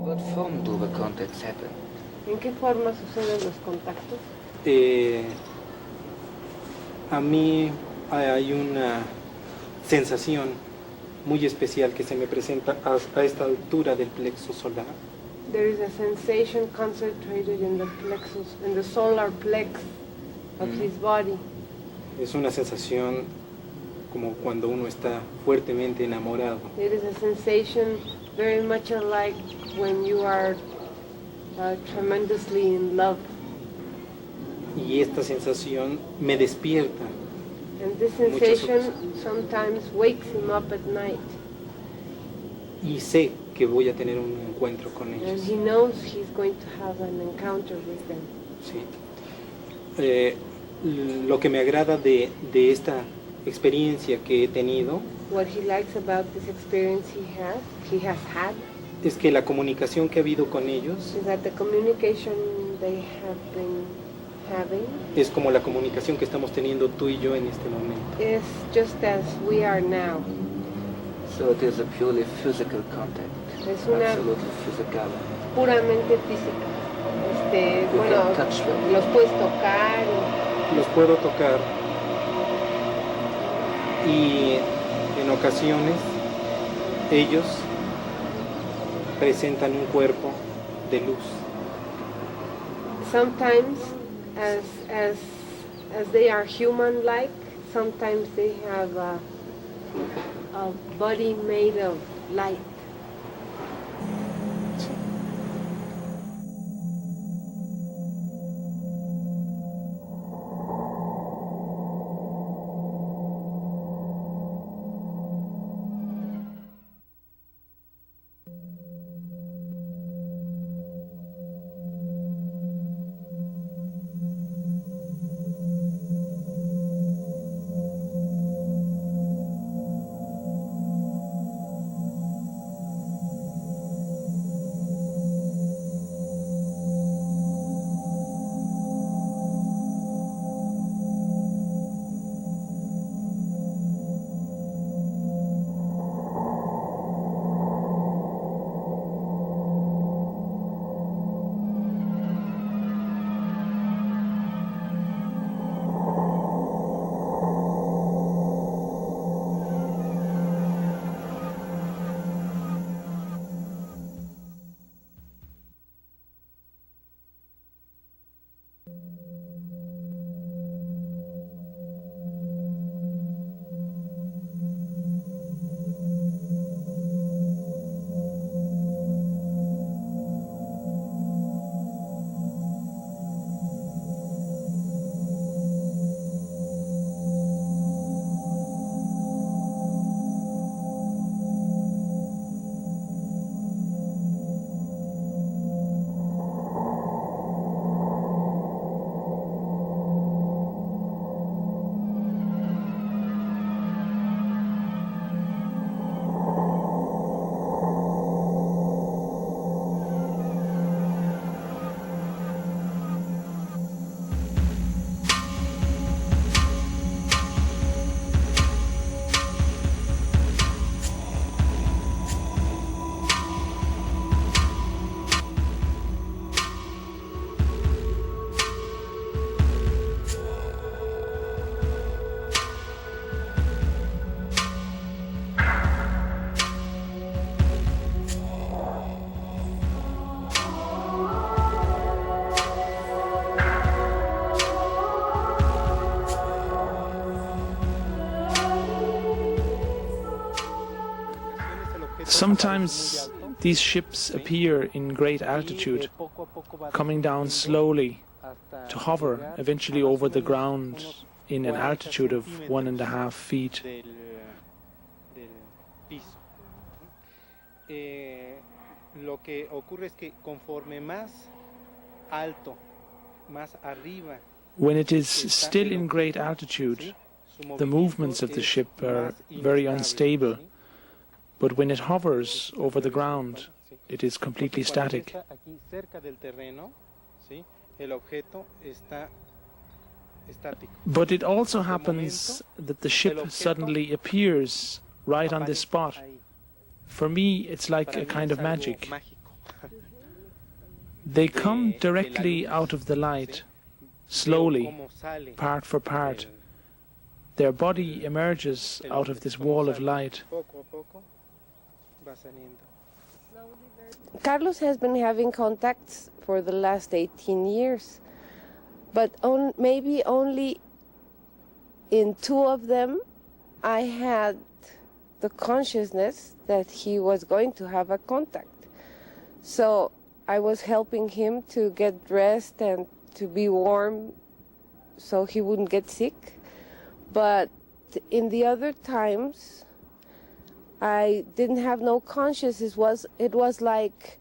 What form do the contacts happen? ¿En qué forma suceden los contactos? A mí hay una sensación muy especial que se me presenta a esta altura del plexo solar. There is a sensation concentrated in the plexus, in the solar plex of his body. Es una sensación como cuando uno está fuertemente enamorado. It is a sensation very much alike when you are tremendously in love. Y esta sensación me despierta. And this sensation sometimes wakes him up at night. Y sé que voy a tener un encuentro con And ellos. he knows he's going to have an encounter with them. Sí. Lo que me agrada de esta experiencia que he tenido What he likes about this experience he has had, es que la comunicación que ha habido con ellos is that the communication they have been having es como la comunicación que estamos teniendo tú y yo en este momento. is just as we are now. So it is a purely physical contact. Es una Absolutely physical. puramente física. You Bueno, can touch them. los puedes tocar. Los puedo tocar y en ocasiones ellos presentan un cuerpo de luz. Sometimes, as they are human-like, sometimes they have a body made of light. Sometimes these ships appear in great altitude, coming down slowly to hover eventually over the ground in an altitude of 1.5 feet. lo que ocurre es que conforme más alto, más arriba, When it is still in great altitude, the movements of the ship are very unstable, but when it hovers over the ground, it is completely static. Aquí cerca del terreno, ¿sí? El objeto está estático. But it also happens that the ship suddenly appears right on this spot. For me, it's like a kind of magic. They come directly out of the light, slowly, part for part. Their body emerges out of this wall of light. Carlos has been having contacts for the last 18 years, but maybe only in 2 of them I had the consciousness that he was going to have a contact. So I was helping him to get dressed and to be warm so he wouldn't get sick. But in the other times, I didn't have no consciousness. It was like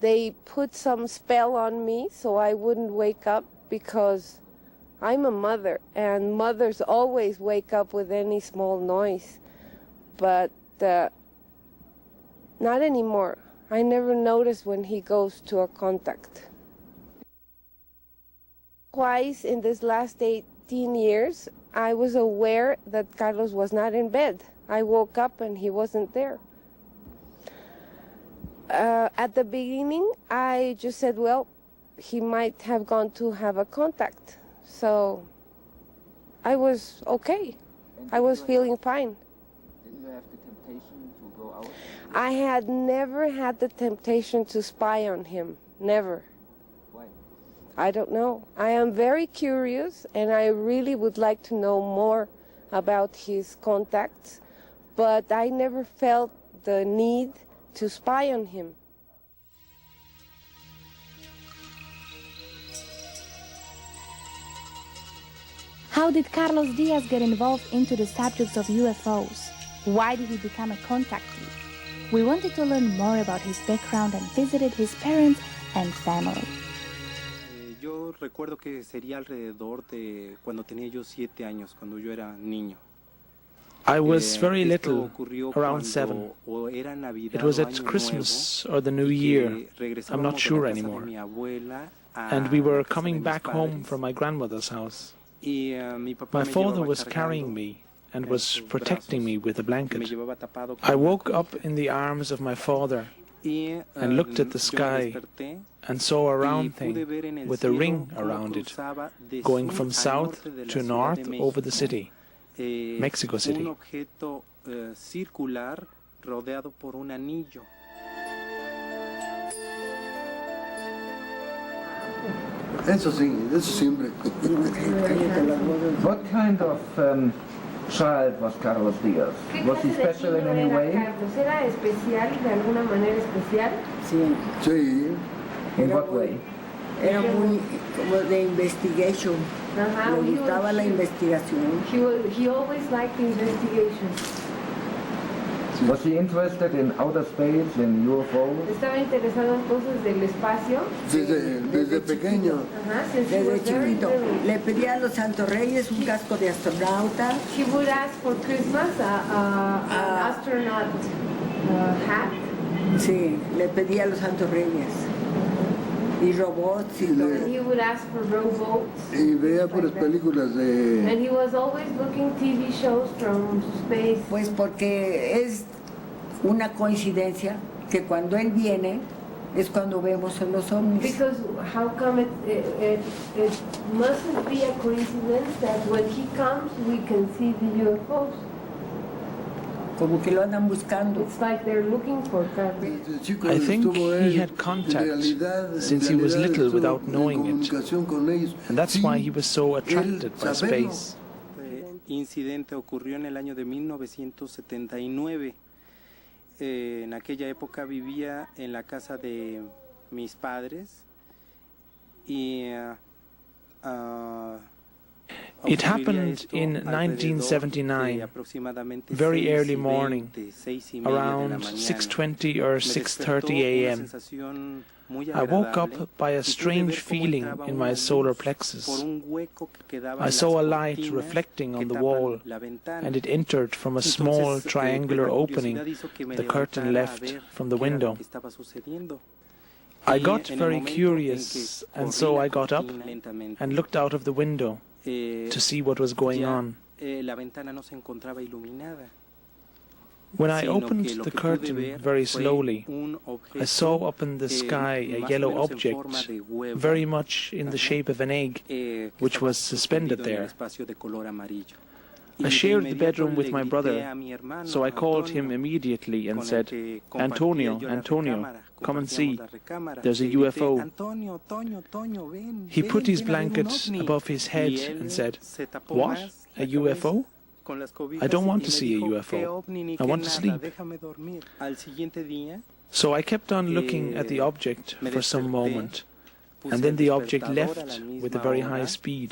they put some spell on me so I wouldn't wake up, because I'm a mother and mothers always wake up with any small noise. But not anymore. I never notice when he goes to a contact. Twice in this last 18 years, I was aware that Carlos was not in bed. I woke up and he wasn't there. At the beginning, I just said, well, he might have gone to have a contact. So I was okay. I was feeling fine. Didn't you have the temptation to go out? I had never had the temptation to spy on him. Never. Why? I don't know. I am very curious, and I really would like to know more about his contacts, but I never felt the need to spy on him. How did Carlos Diaz get involved into the subjects of UFOs? Why did he become a contactee? We wanted to learn more about his background and visited his parents and family. Yo recuerdo que sería alrededor de cuando tenía yo 7 años, cuando yo era niño. I was very little, around 7. It was at Christmas or the New Year, I'm not sure anymore. And we were coming back home from my grandmother's house. My father was carrying me and was protecting me with a blanket. I woke up in the arms of my father and looked at the sky and saw a round thing with a ring around it, going from south to north over the city, Mexico City. Un objeto circular rodeado por un anillo. Eso sí, eso siempre. What kind of child was Carlos Diaz? Was he special in any way? ¿Era especial, de alguna manera especial? Sí, Sí. In what way? era muy como de investigation. Ajá, Le gustaba la investigación. He always liked investigation. Was he interested in outer space, in UFOs? Estaba interesado en cosas del espacio. Desde pequeño. Ajá, since he Desde was very chiquito. little. Le pedía a los Santos Reyes un casco de astronauta. He would ask for Christmas an astronaut hat. Sí, le pedía a los Santos Reyes. Y robots y todo. And he would ask for robots. Y veía things puras like that. películas de... And he was always looking TV shows from space. Pues porque es una coincidencia que cuando él viene es cuando vemos a los ovnis. Because how come it mustn't be a coincidence that when he comes we can see the UFOs? Como que lo andan buscando. It's like they're looking for Carlos. Desde chico I think estuvo he él, had contact en realidad, since he was little estuvo without en knowing it. comunicación con ellos. And that's Sí, why he was so attracted by saberlo. space. Incidente ocurrió en el año de 1979. En aquella época vivía en la casa de mis padres y It happened in 1979, very early morning, around 6:20 or 6:30 a.m. I woke up by a strange feeling in my solar plexus. I saw a light reflecting on the wall, and it entered from a small triangular opening the curtain left from the window. I got very curious, and so I got up and looked out of the window to see what was going on. When I opened the curtain very slowly, I saw up in the sky a yellow object, very much in the shape of an egg, which was suspended there. I shared the bedroom with my brother, so I called him immediately and said, "Antonio, Antonio, come and see. There's a UFO." He put his blanket above his head and said, "What? A UFO? I don't want to see a UFO. I want to sleep." So I kept on looking at the object for some moment, and then the object left with a very high speed.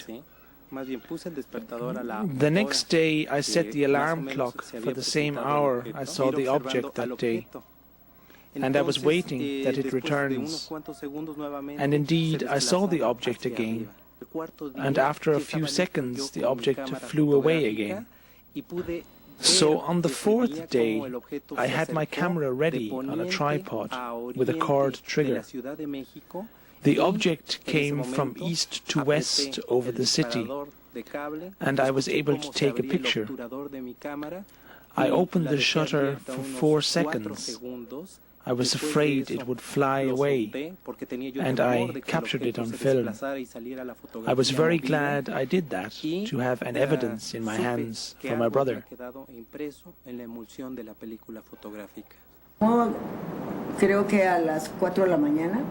The next day I set the alarm clock for the same hour I saw the object that day, and I was waiting that it returns. And indeed I saw the object again, and after a few seconds the object flew away again. So on the fourth day, I had my camera ready on a tripod with a cord trigger. The object came from east to west over the city, and I was able to take a picture. I opened the shutter for 4 seconds. I was afraid it would fly away, and I captured it on film. I was very glad I did that, to have an evidence in my hands for my brother. Creo que a las 4 de la mañana.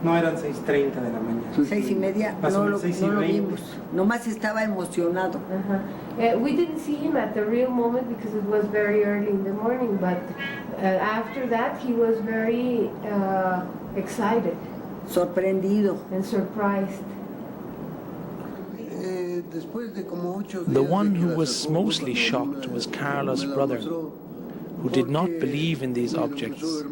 No, eran 6:30 de la mañana. 6:30, no lo vimos. Nomás estaba emocionado. We didn't see him at the real moment because it was very early in the morning, but after that he was very excited. Sorprendido. And surprised. The one who was mostly shocked was Carlos' brother, who did not believe in these objects.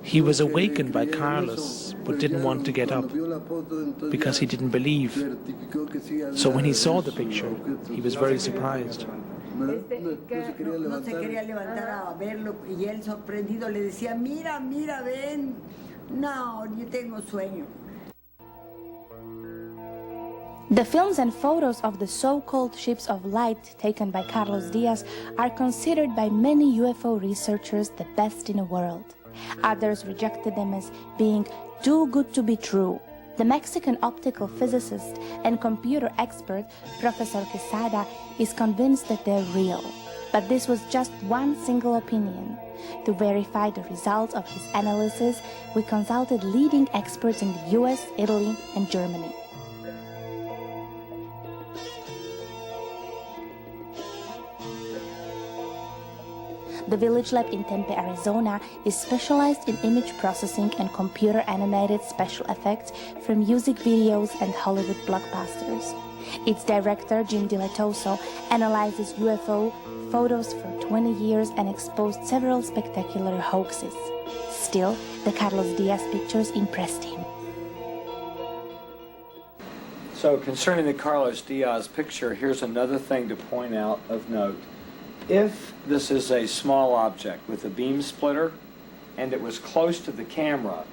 He was awakened by Carlos, but didn't want to get up, because he didn't believe. So when he saw the picture, he was very surprised. No se quería levantar a verlo, y él sorprendido le decía, "Mira, mira, ven. No, yo tengo sueño." The films and photos of the so-called ships of light taken by Carlos Diaz are considered by many UFO researchers the best in the world. Others rejected them as being too good to be true. The Mexican optical physicist and computer expert, Professor Quesada, is convinced that they're real. But this was just one single opinion. To verify the results of his analysis, we consulted leading experts in the US, Italy, and Germany. The Village Lab in Tempe, Arizona is specialized in image processing and computer-animated special effects for music videos and Hollywood blockbusters. Its director, Jim Dilatoso, analyzes UFO photos for 20 years and exposed several spectacular hoaxes. Still, the Carlos Diaz pictures impressed him. So concerning the Carlos Diaz picture, here's another thing to point out of note. If this is a small object with a beam splitter and it was close to the camera,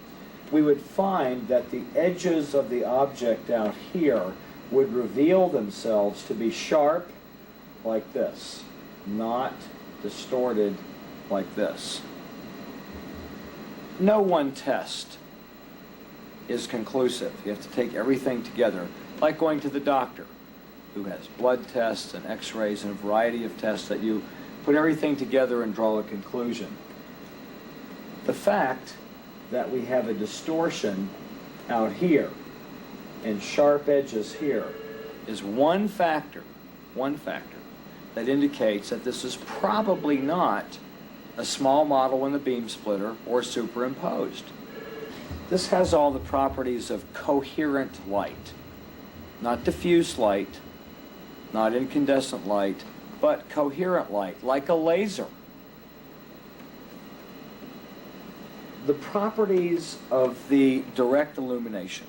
we would find that the edges of the object out here would reveal themselves to be sharp like this, not distorted like this. No one test is conclusive. You have to take everything together, like going to the doctor, who has blood tests and x-rays and a variety of tests that you put everything together and draw a conclusion. The fact that we have a distortion out here and sharp edges here is one factor that indicates that this is probably not a small model in the beam splitter or superimposed. This has all the properties of coherent light, not diffuse light, not incandescent light, but coherent light, like a laser. The properties of the direct illumination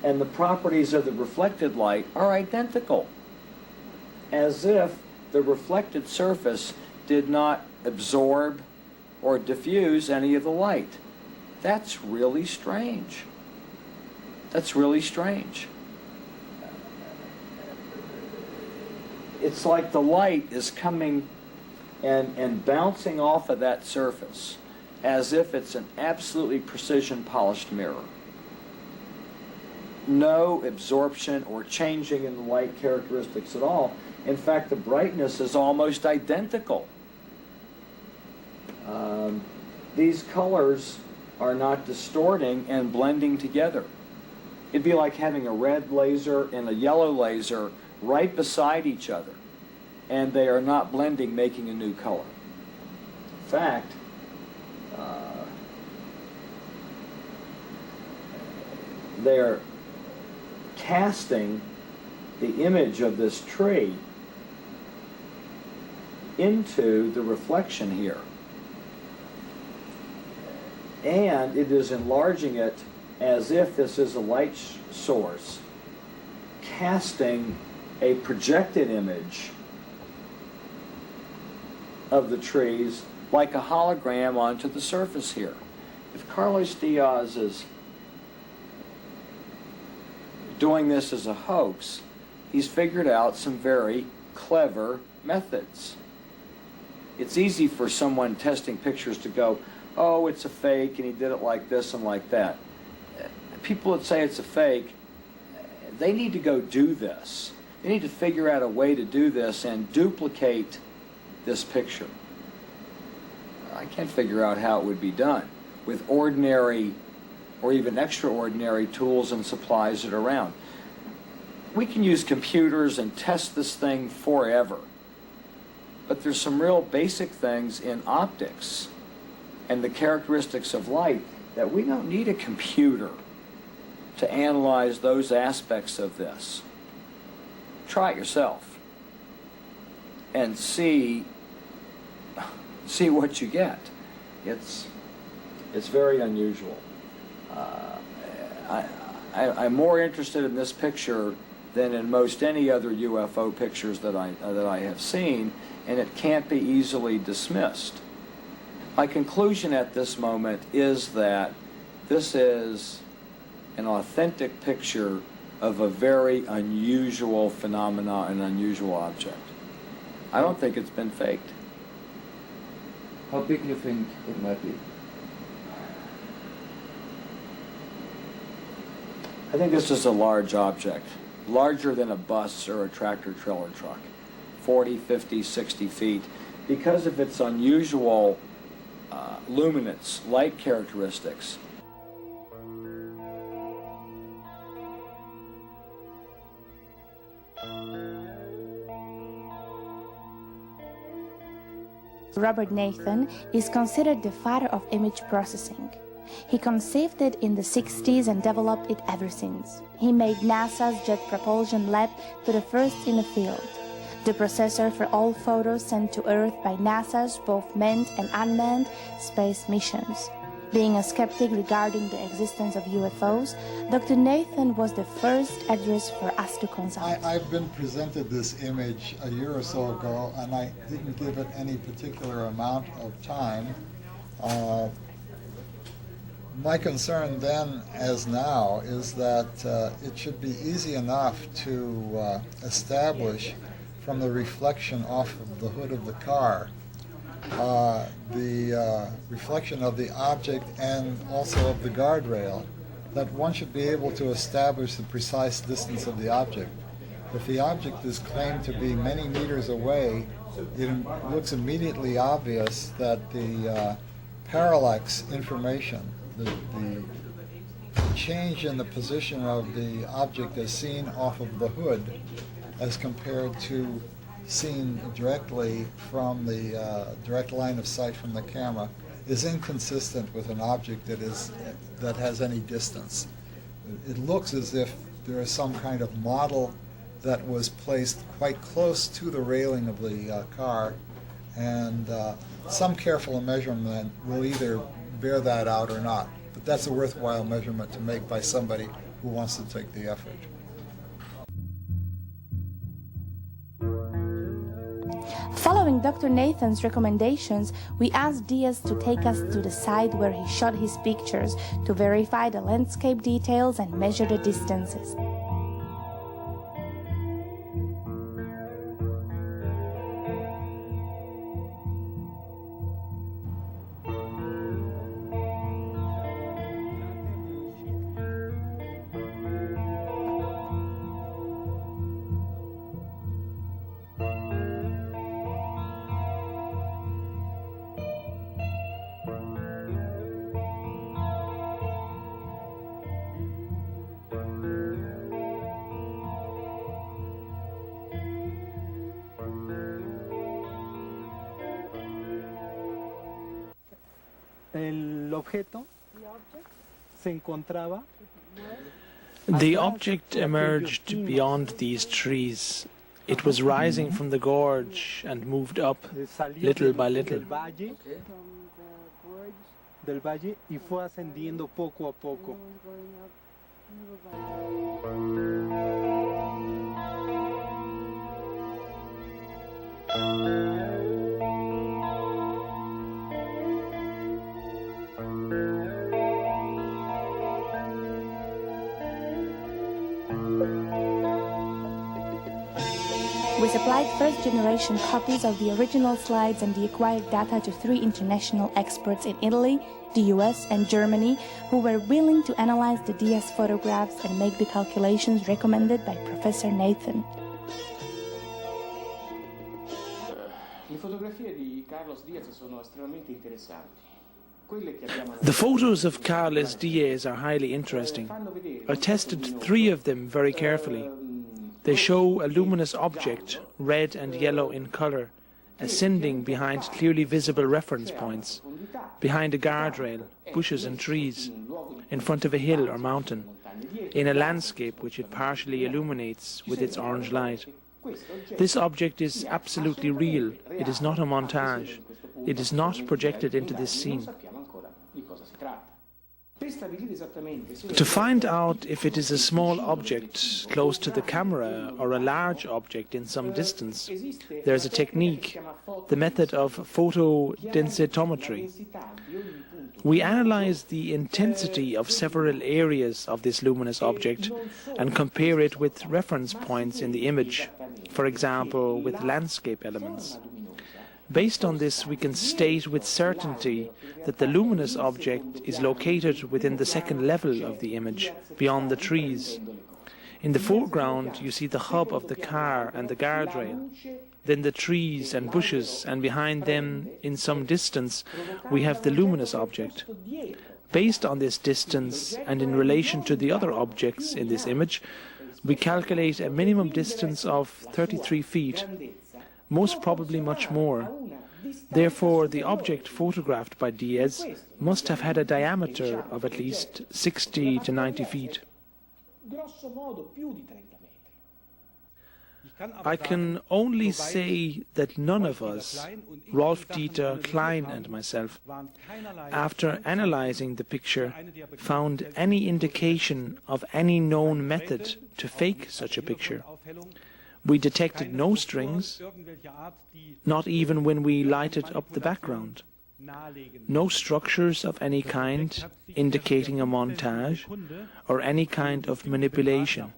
and the properties of the reflected light are identical, as if the reflected surface did not absorb or diffuse any of the light. That's really strange. That's really strange. It's like the light is coming and bouncing off of that surface as if it's an absolutely precision polished mirror. No absorption or changing in the light characteristics at all. In fact, the brightness is almost identical. These colors are not distorting and blending together. It'd be like having a red laser and a yellow laser right beside each other, and they are not blending, making a new color. In fact, they're casting the image of this tree into the reflection here. And it is enlarging it as if this is a light source, casting a projected image of the trees like a hologram onto the surface here. If Carlos Diaz is doing this as a hoax, he's figured out some very clever methods. It's easy for someone testing pictures to go, oh, it's a fake, and he did it like this and like that. People that say it's a fake, they need to go do this. They need to figure out a way to do this and duplicate this picture. I can't figure out how it would be done with ordinary or even extraordinary tools and supplies that are around. We can use computers and test this thing forever, but there's some real basic things in optics and the characteristics of light that we don't need a computer to analyze those aspects of this. Try it yourself and see what you get. It's very unusual. I'm more interested in this picture than in most any other UFO pictures that I have seen, and it can't be easily dismissed. My conclusion at this moment is that this is an authentic picture of a very unusual phenomena, an unusual object. I don't think it's been faked. How big do you think it might be? I think this is a large object, larger than a bus or a tractor-trailer truck, 40, 50, 60 feet, because of its unusual luminance, light characteristics. Robert Nathan is considered the father of image processing. He conceived it in the 60s and developed it ever since. He made NASA's Jet Propulsion Lab to the first in the field, the processor for all photos sent to Earth by NASA's both manned and unmanned space missions. Being a skeptic regarding the existence of UFOs, Dr. Nathan was the first address for us to consult. I've been presented this image a year or so ago, and I didn't give it any particular amount of time. My concern then, as now, is that it should be easy enough to establish from the reflection off of the hood of the car the reflection of the object and also of the guardrail, that one should be able to establish the precise distance of the object. If the object is claimed to be many meters away, it looks immediately obvious that the parallax information, the change in the position of the object as seen off of the hood as compared to seen directly from the direct line of sight from the camera, is inconsistent with an object that has any distance. It looks as if there is some kind of model that was placed quite close to the railing of the car, and some careful measurement will either bear that out or not. But that's a worthwhile measurement to make by somebody who wants to take the effort. Following Dr. Nathan's recommendations, we asked Diaz to take us to the site where he shot his pictures to verify the landscape details and measure the distances. The object emerged beyond these trees. It was rising from the gorge and moved up little by little. Del valle y fue ascendiendo poco a poco. We supplied first-generation copies of the original slides and the acquired data to 3 international experts in Italy, the US, and Germany who were willing to analyze the Diaz photographs and make the calculations recommended by Professor Nathan. Le fotografie di Carlos Diaz sono estremamente interessanti. The photos of Carlos Diaz are highly interesting. I tested 3 of them very carefully. They show a luminous object, red and yellow in color, ascending behind clearly visible reference points, behind a guardrail, bushes and trees, in front of a hill or mountain, in a landscape which it partially illuminates with its orange light. This object is absolutely real. It is not a montage. It is not projected into this scene. To find out if it is a small object close to the camera or a large object in some distance, there is a technique, the method of photodensitometry. We analyze the intensity of several areas of this luminous object and compare it with reference points in the image, for example, with landscape elements. Based on this, we can state with certainty that the luminous object is located within the second level of the image, beyond the trees. In the foreground, you see the hub of the car and the guardrail, then the trees and bushes, and behind them, in some distance, we have the luminous object. Based on this distance, and in relation to the other objects in this image, we calculate a minimum distance of 33 feet. Most probably much more. Therefore, the object photographed by Diaz must have had a diameter of at least 60 to 90 feet. I can only say that none of us, Rolf Dieter, Klein and myself, after analyzing the picture, found any indication of any known method to fake such a picture. We detected no strings, not even when we lighted up the background. No structures of any kind indicating a montage or any kind of manipulation.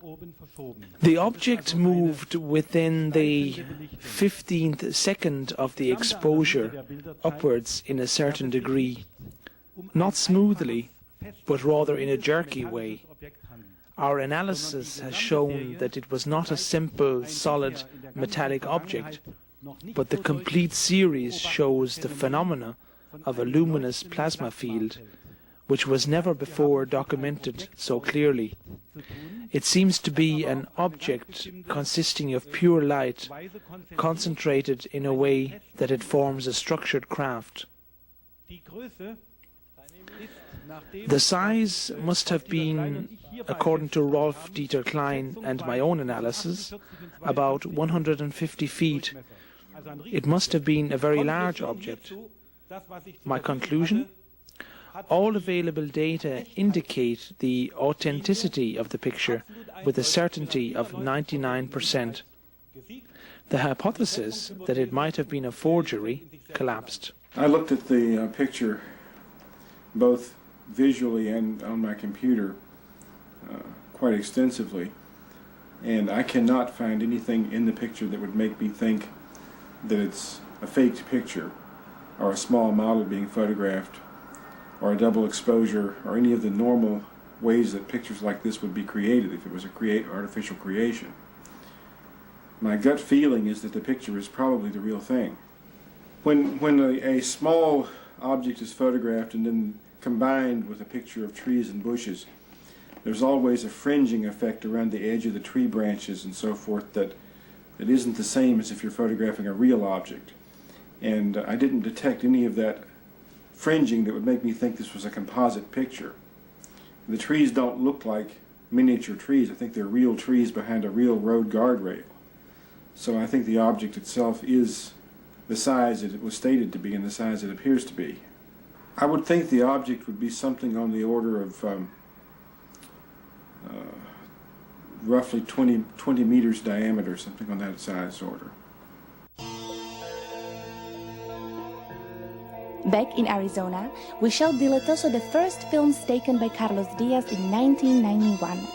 The object moved within the 15th second of the exposure upwards in a certain degree, not smoothly, but rather in a jerky way. Our analysis has shown that it was not a simple, solid, metallic object, but the complete series shows the phenomena of a luminous plasma field, which was never before documented so clearly. It seems to be an object consisting of pure light, concentrated in a way that it forms a structured craft. The size must have been according to Rolf Dieter Klein and my own analysis, about 150 feet. It must have been a very large object. My conclusion? All available data indicate the authenticity of the picture with a certainty of 99%. The hypothesis that it might have been a forgery collapsed. I looked at the picture both visually and on my computer quite extensively, and I cannot find anything in the picture that would make me think that it's a faked picture or a small model being photographed or a double exposure or any of the normal ways that pictures like this would be created if it was a artificial creation. My gut feeling is that the picture is probably the real thing. When a small object is photographed and then combined with a picture of trees and bushes, there's always a fringing effect around the edge of the tree branches and so forth that isn't the same as if you're photographing a real object. And I didn't detect any of that fringing that would make me think this was a composite picture. The trees don't look like miniature trees. I think they're real trees behind a real road guardrail. So I think the object itself is the size that it was stated to be and the size it appears to be. I would think the object would be something on the order of roughly 20 meters diameter, something on that size order. Back in Arizona, we showed Diletoso the first films taken by Carlos Diaz in 1991.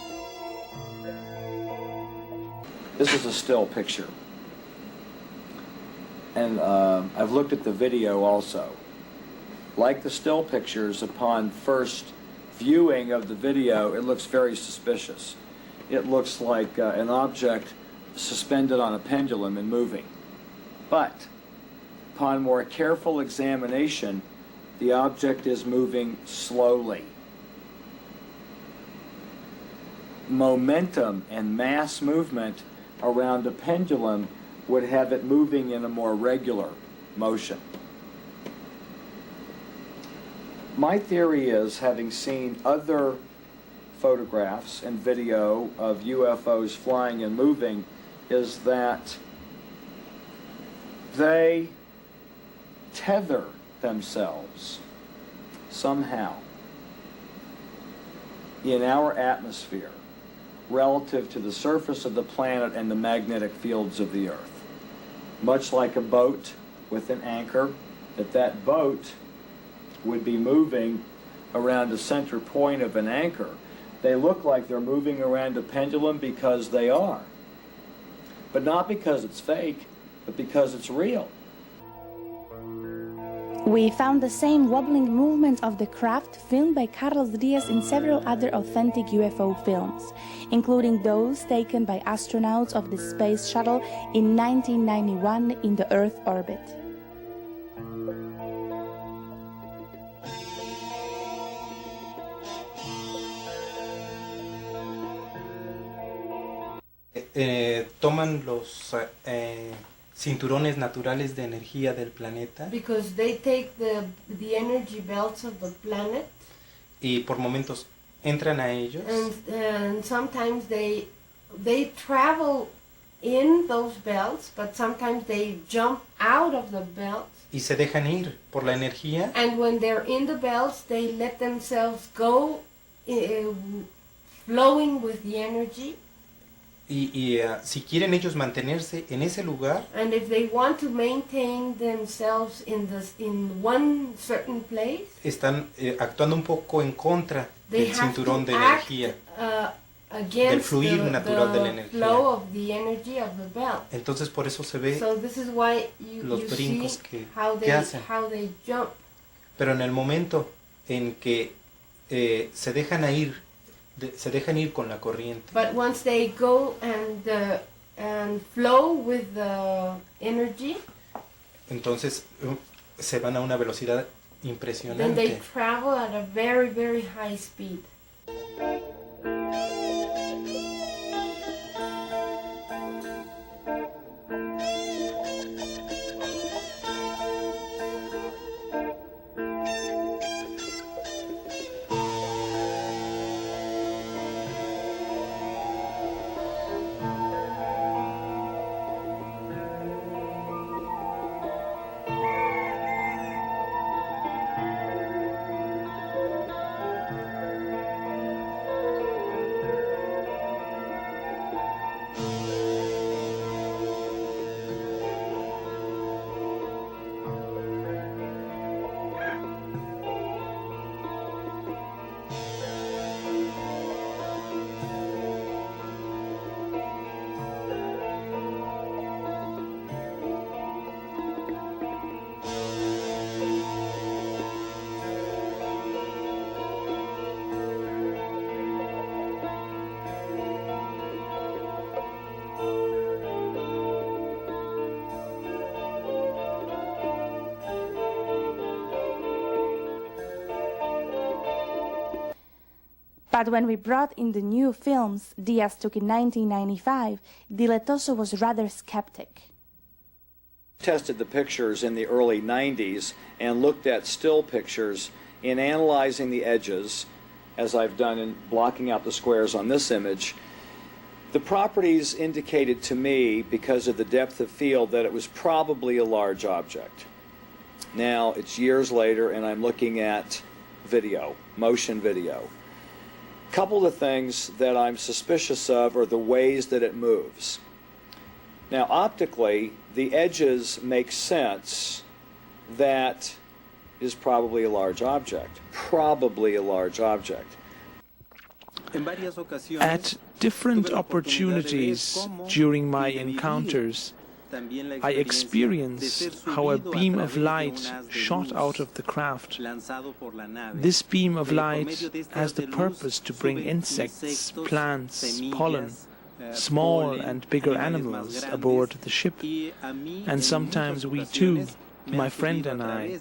This is a still picture. And I've looked at the video also. Like the still pictures, upon first viewing of the video, it looks very suspicious. It looks like an object suspended on a pendulum and moving. But upon more careful examination, the object is moving slowly. Momentum and mass movement around a pendulum would have it moving in a more regular motion. My theory is, having seen other photographs and video of UFOs flying and moving, is that they tether themselves somehow in our atmosphere relative to the surface of the planet and the magnetic fields of the Earth. Much like a boat with an anchor, that boat would be moving around the center point of an anchor. They look like they're moving around a pendulum because they are. But not because it's fake, but because it's real. We found the same wobbling movement of the craft filmed by Carlos Diaz in several other authentic UFO films, including those taken by astronauts of the Space Shuttle in 1991 in the Earth orbit. Toman los cinturones naturales de energía del planeta. Because they take the energy belts of the planet. Y por momentos entran a ellos. And sometimes they travel in those belts, but sometimes they jump out of the belts. Y se dejan ir por la energía. And when they're in the belts, they let themselves go, flowing with the energy. Y si quieren ellos mantenerse en ese lugar, and if they want to maintain themselves in one certain place, están actuando un poco en contra del cinturón de energía, del fluir natural de la energía. Flow of the energy of the belt. Entonces por eso se ve los brincos que hacen. How they jump. Pero en el momento en que se dejan ir con la corriente. But once they go and flow with the energy, entonces se van a una velocidad impresionante. Then they travel at a very, very high speed. But when we brought in the new films Diaz took in 1995, Diletoso was rather skeptic. Tested the pictures in the early 90s and looked at still pictures in analyzing the edges, as I've done in blocking out the squares on this image. The properties indicated to me, because of the depth of field, that it was probably a large object. Now, it's years later, and I'm looking at video, motion video. A couple of things that I'm suspicious of are the ways that it moves. Now, optically, the edges make sense that it is probably a large object. Probably a large object. At different opportunities during my encounters, I experienced how a beam of light shot out of the craft. This beam of light has the purpose to bring insects, plants, pollen, small and bigger animals aboard the ship, and sometimes we too, my friend and I,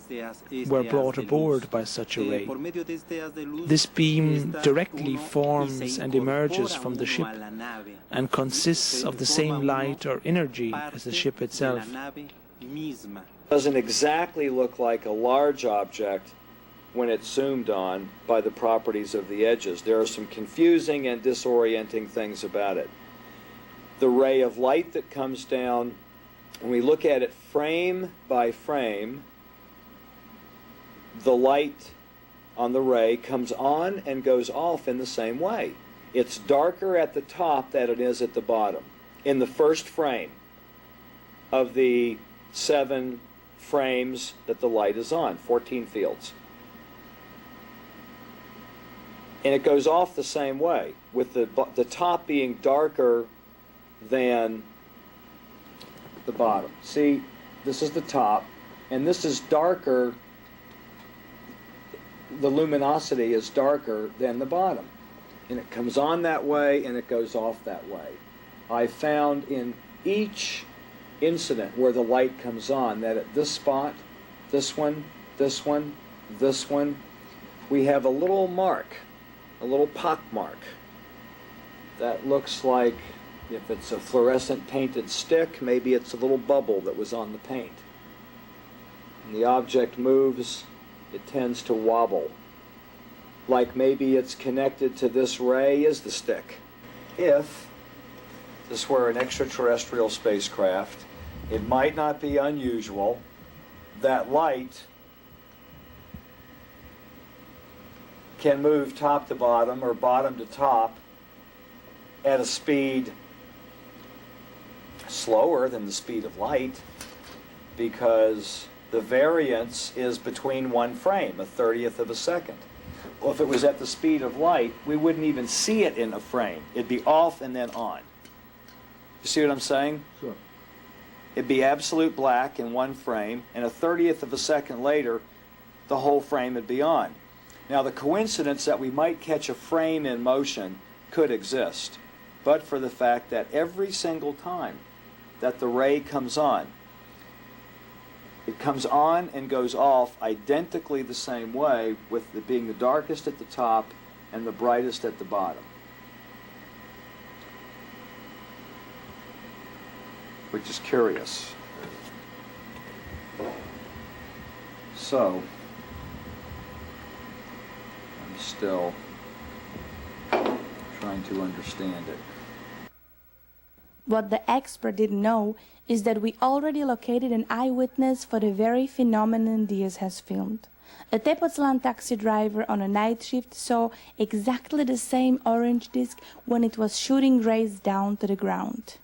were brought aboard by such a ray. This beam directly forms and emerges from the ship and consists of the same light or energy as the ship itself. Doesn't exactly look like a large object when it's zoomed on by the properties of the edges. There are some confusing and disorienting things about it. The ray of light that comes down, when we look at it frame by frame, the light on the ray comes on and goes off in the same way. It's darker at the top than it is at the bottom. In the first frame of the 7 frames that the light is on, 14 fields. And it goes off the same way, with the top being darker than the bottom. See, this is the top, and this is darker, the luminosity is darker than the bottom. And it comes on that way, and it goes off that way. I found in each incident where the light comes on that at this spot, this one, this one, this one, we have a little mark, a little pock mark that looks like, if it's a fluorescent painted stick, maybe it's a little bubble that was on the paint. When the object moves, it tends to wobble, like maybe it's connected to this ray is the stick. If this were an extraterrestrial spacecraft, it might not be unusual that light can move top to bottom or bottom to top at a speed slower than the speed of light, because the variance is between one frame, 1/30th of a second. Well, if it was at the speed of light, we wouldn't even see it in a frame. It'd be off and then on. You see what I'm saying? Sure. It'd be absolute black in one frame, and 1/30th of a second later, the whole frame would be on. Now, the coincidence that we might catch a frame in motion could exist, but for the fact that every single time that the ray comes on, it comes on and goes off identically the same way, with it being the darkest at the top and the brightest at the bottom. Which is curious. So, I'm still trying to understand it. What the expert didn't know is that we already located an eyewitness for the very phenomenon Diaz has filmed. A Tepoztlan taxi driver on a night shift saw exactly the same orange disc when it was shooting rays down to the ground.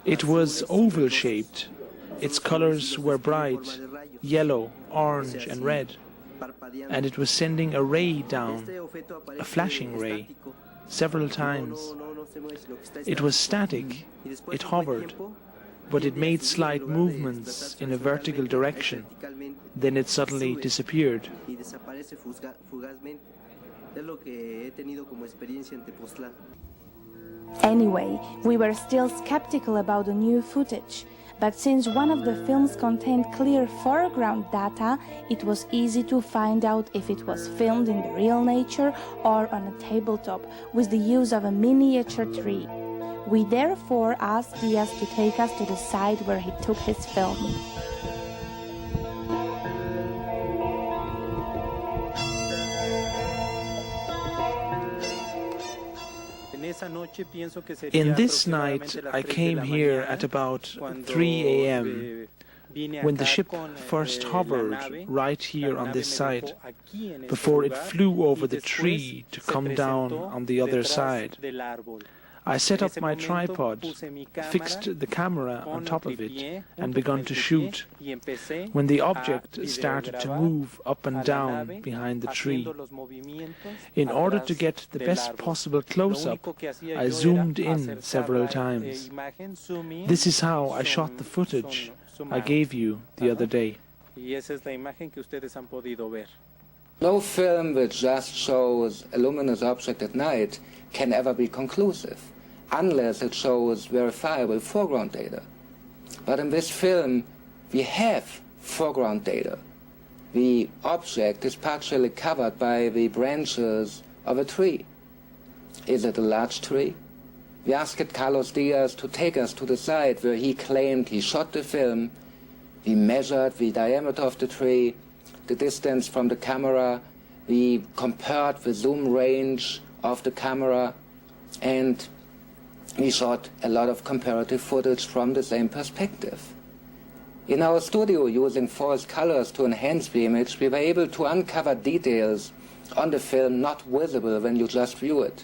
It was oval-shaped. Its colors were bright, yellow, orange, and red. And it was sending a ray down, a flashing ray, several times. It was static, it hovered, but it made slight movements in a vertical direction. Then it suddenly disappeared. Anyway, we were still skeptical about the new footage. But since one of the films contained clear foreground data, it was easy to find out if it was filmed in the real nature or on a tabletop with the use of a miniature tree. We therefore asked Diaz to take us to the site where he took his film. In this night, I came here at about 3 a.m. when the ship first hovered right here on this side, before it flew over the tree to come down on the other side. I set up my tripod, fixed the camera on top of it, and began to shoot, when the object started to move up and down behind the tree. In order to get the best possible close-up, I zoomed in several times. This is how I shot the footage I gave you the other day. No film which just shows a luminous object at night can ever be conclusive, unless it shows verifiable foreground data. But in this film, we have foreground data. The object is partially covered by the branches of a tree. Is it a large tree? We asked Carlos Diaz to take us to the site where he claimed he shot the film. We measured the diameter of the tree, the distance from the camera, we compared the zoom range of the camera, and we shot a lot of comparative footage from the same perspective. In our studio, using false colors to enhance the image, we were able to uncover details on the film not visible when you just view it.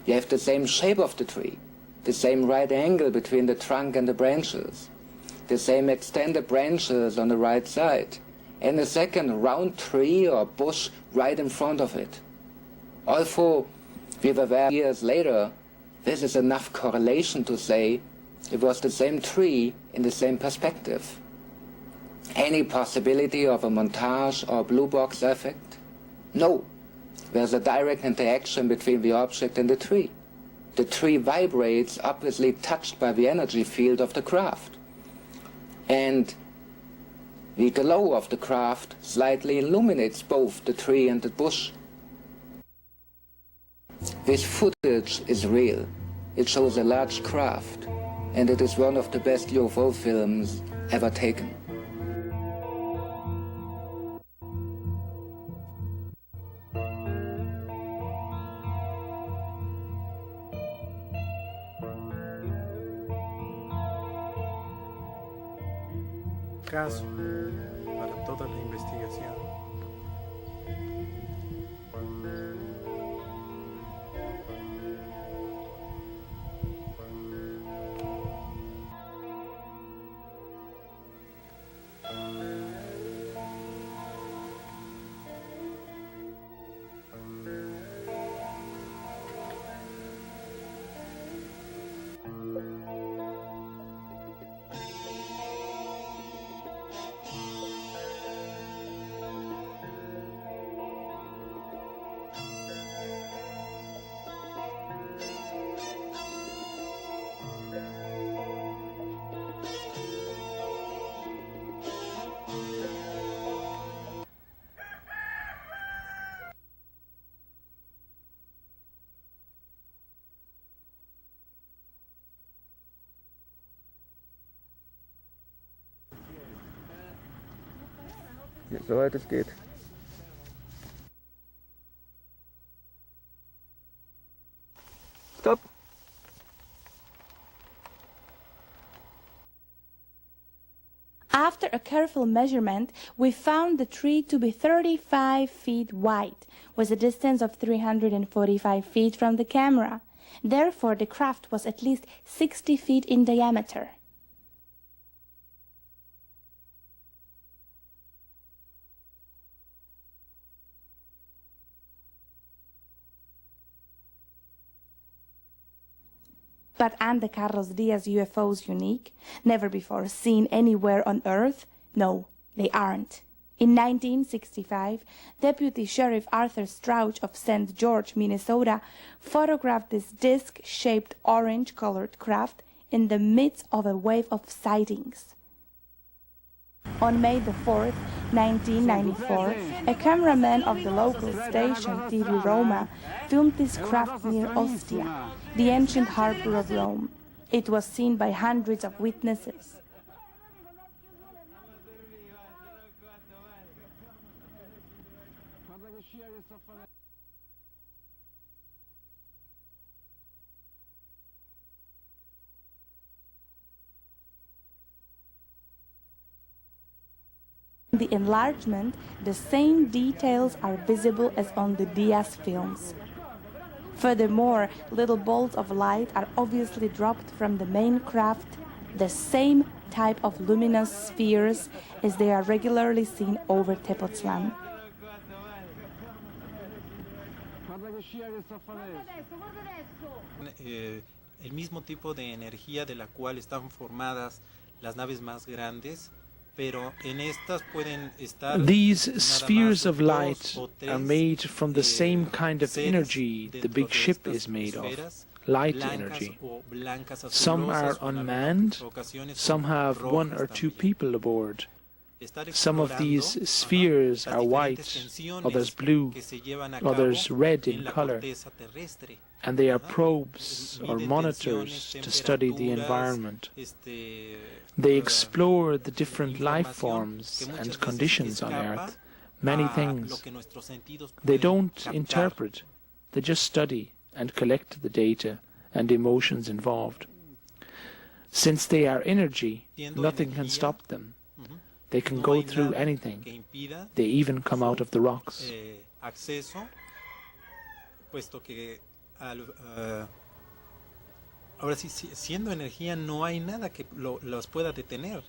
You have the same shape of the tree, the same right angle between the trunk and the branches, the same extended branches on the right side, and a second round tree or bush right in front of it. Although we were there years later, this is enough correlation to say it was the same tree in the same perspective. Any possibility of a montage or blue box effect? No. There's a direct interaction between the object and the tree. The tree vibrates, obviously touched by the energy field of the craft. And the glow of the craft slightly illuminates both the tree and the bush. This footage is real. It shows a large craft, and it is one of the best UFO films ever taken. Caso para toda la investigación. Soweit es geht. Stop. After a careful measurement, we found the tree to be 35 feet wide, with a distance of 345 feet from the camera. Therefore, the craft was at least 60 feet in diameter. But are the Carlos Diaz UFOs unique, never before seen anywhere on Earth? No, they aren't. In 1965, Deputy Sheriff Arthur Strouch of St. George, Minnesota, photographed this disc-shaped orange-colored craft in the midst of a wave of sightings. On May the 4th, 1994, a cameraman of the local station TV Roma filmed this craft near Ostia, the ancient harbor of Rome. It was seen by hundreds of witnesses. In the enlargement, the same details are visible as on the Diaz films. Furthermore, little bolts of light are obviously dropped from the main craft, the same type of luminous spheres as they are regularly seen over Tepoztlán. El mismo tipo de energía de la cual están formadas las naves más grandes. These spheres of light are made from the same kind of energy the big ship is made of, light energy. Some are unmanned, some have 1 or 2 people aboard. Some of these spheres are white, others blue, others red in color, and they are probes or monitors to study the environment. They explore the different life forms and conditions on Earth, many things. They don't interpret, they just study and collect the data and emotions involved. Since they are energy, nothing can stop them. They can go through anything. They even come out of the rocks. Ahora sí, siendo energía, no hay nada que los pueda detener.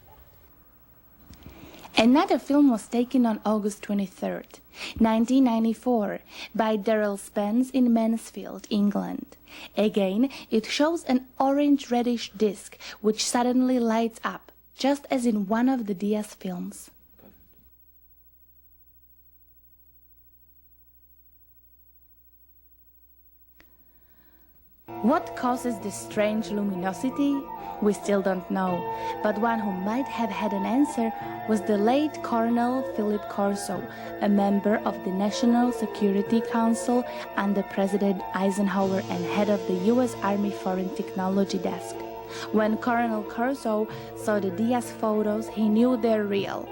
Another film was taken on August 23rd, 1994, by Daryl Spence in Mansfield, England. Again, it shows an orange-reddish disc which suddenly lights up, just as in one of the Diaz films. What causes this strange luminosity? We still don't know, but one who might have had an answer was the late Colonel Philip Corso, a member of the National Security Council under President Eisenhower and head of the U.S. Army Foreign Technology Desk. When Colonel Corso saw the Diaz photos, he knew they're real.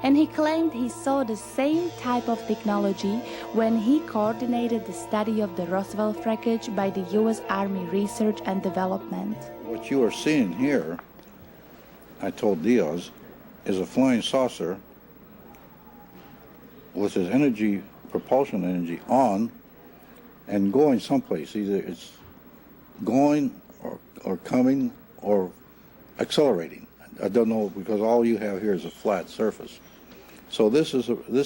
And he claimed he saw the same type of technology when he coordinated the study of the Roswell wreckage by the U.S. Army Research and Development. What you are seeing here, I told Diaz, is a flying saucer with its energy, propulsion energy on and going someplace. Either it's going or coming or accelerating. I don't know, because all you have here is a flat surface. So this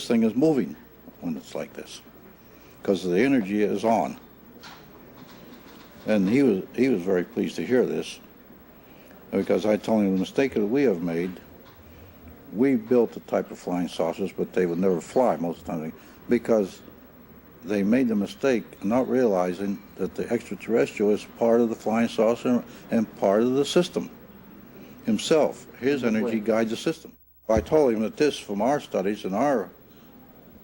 thing is moving when it's like this, because the energy is on. And he was very pleased to hear this, because I told him the mistake that we have made. We built a type of flying saucers, but they would never fly most of the time, because they made the mistake of not realizing that the extraterrestrial is part of the flying saucer and part of the system himself. His energy guides the system. I told him that this, from our studies and our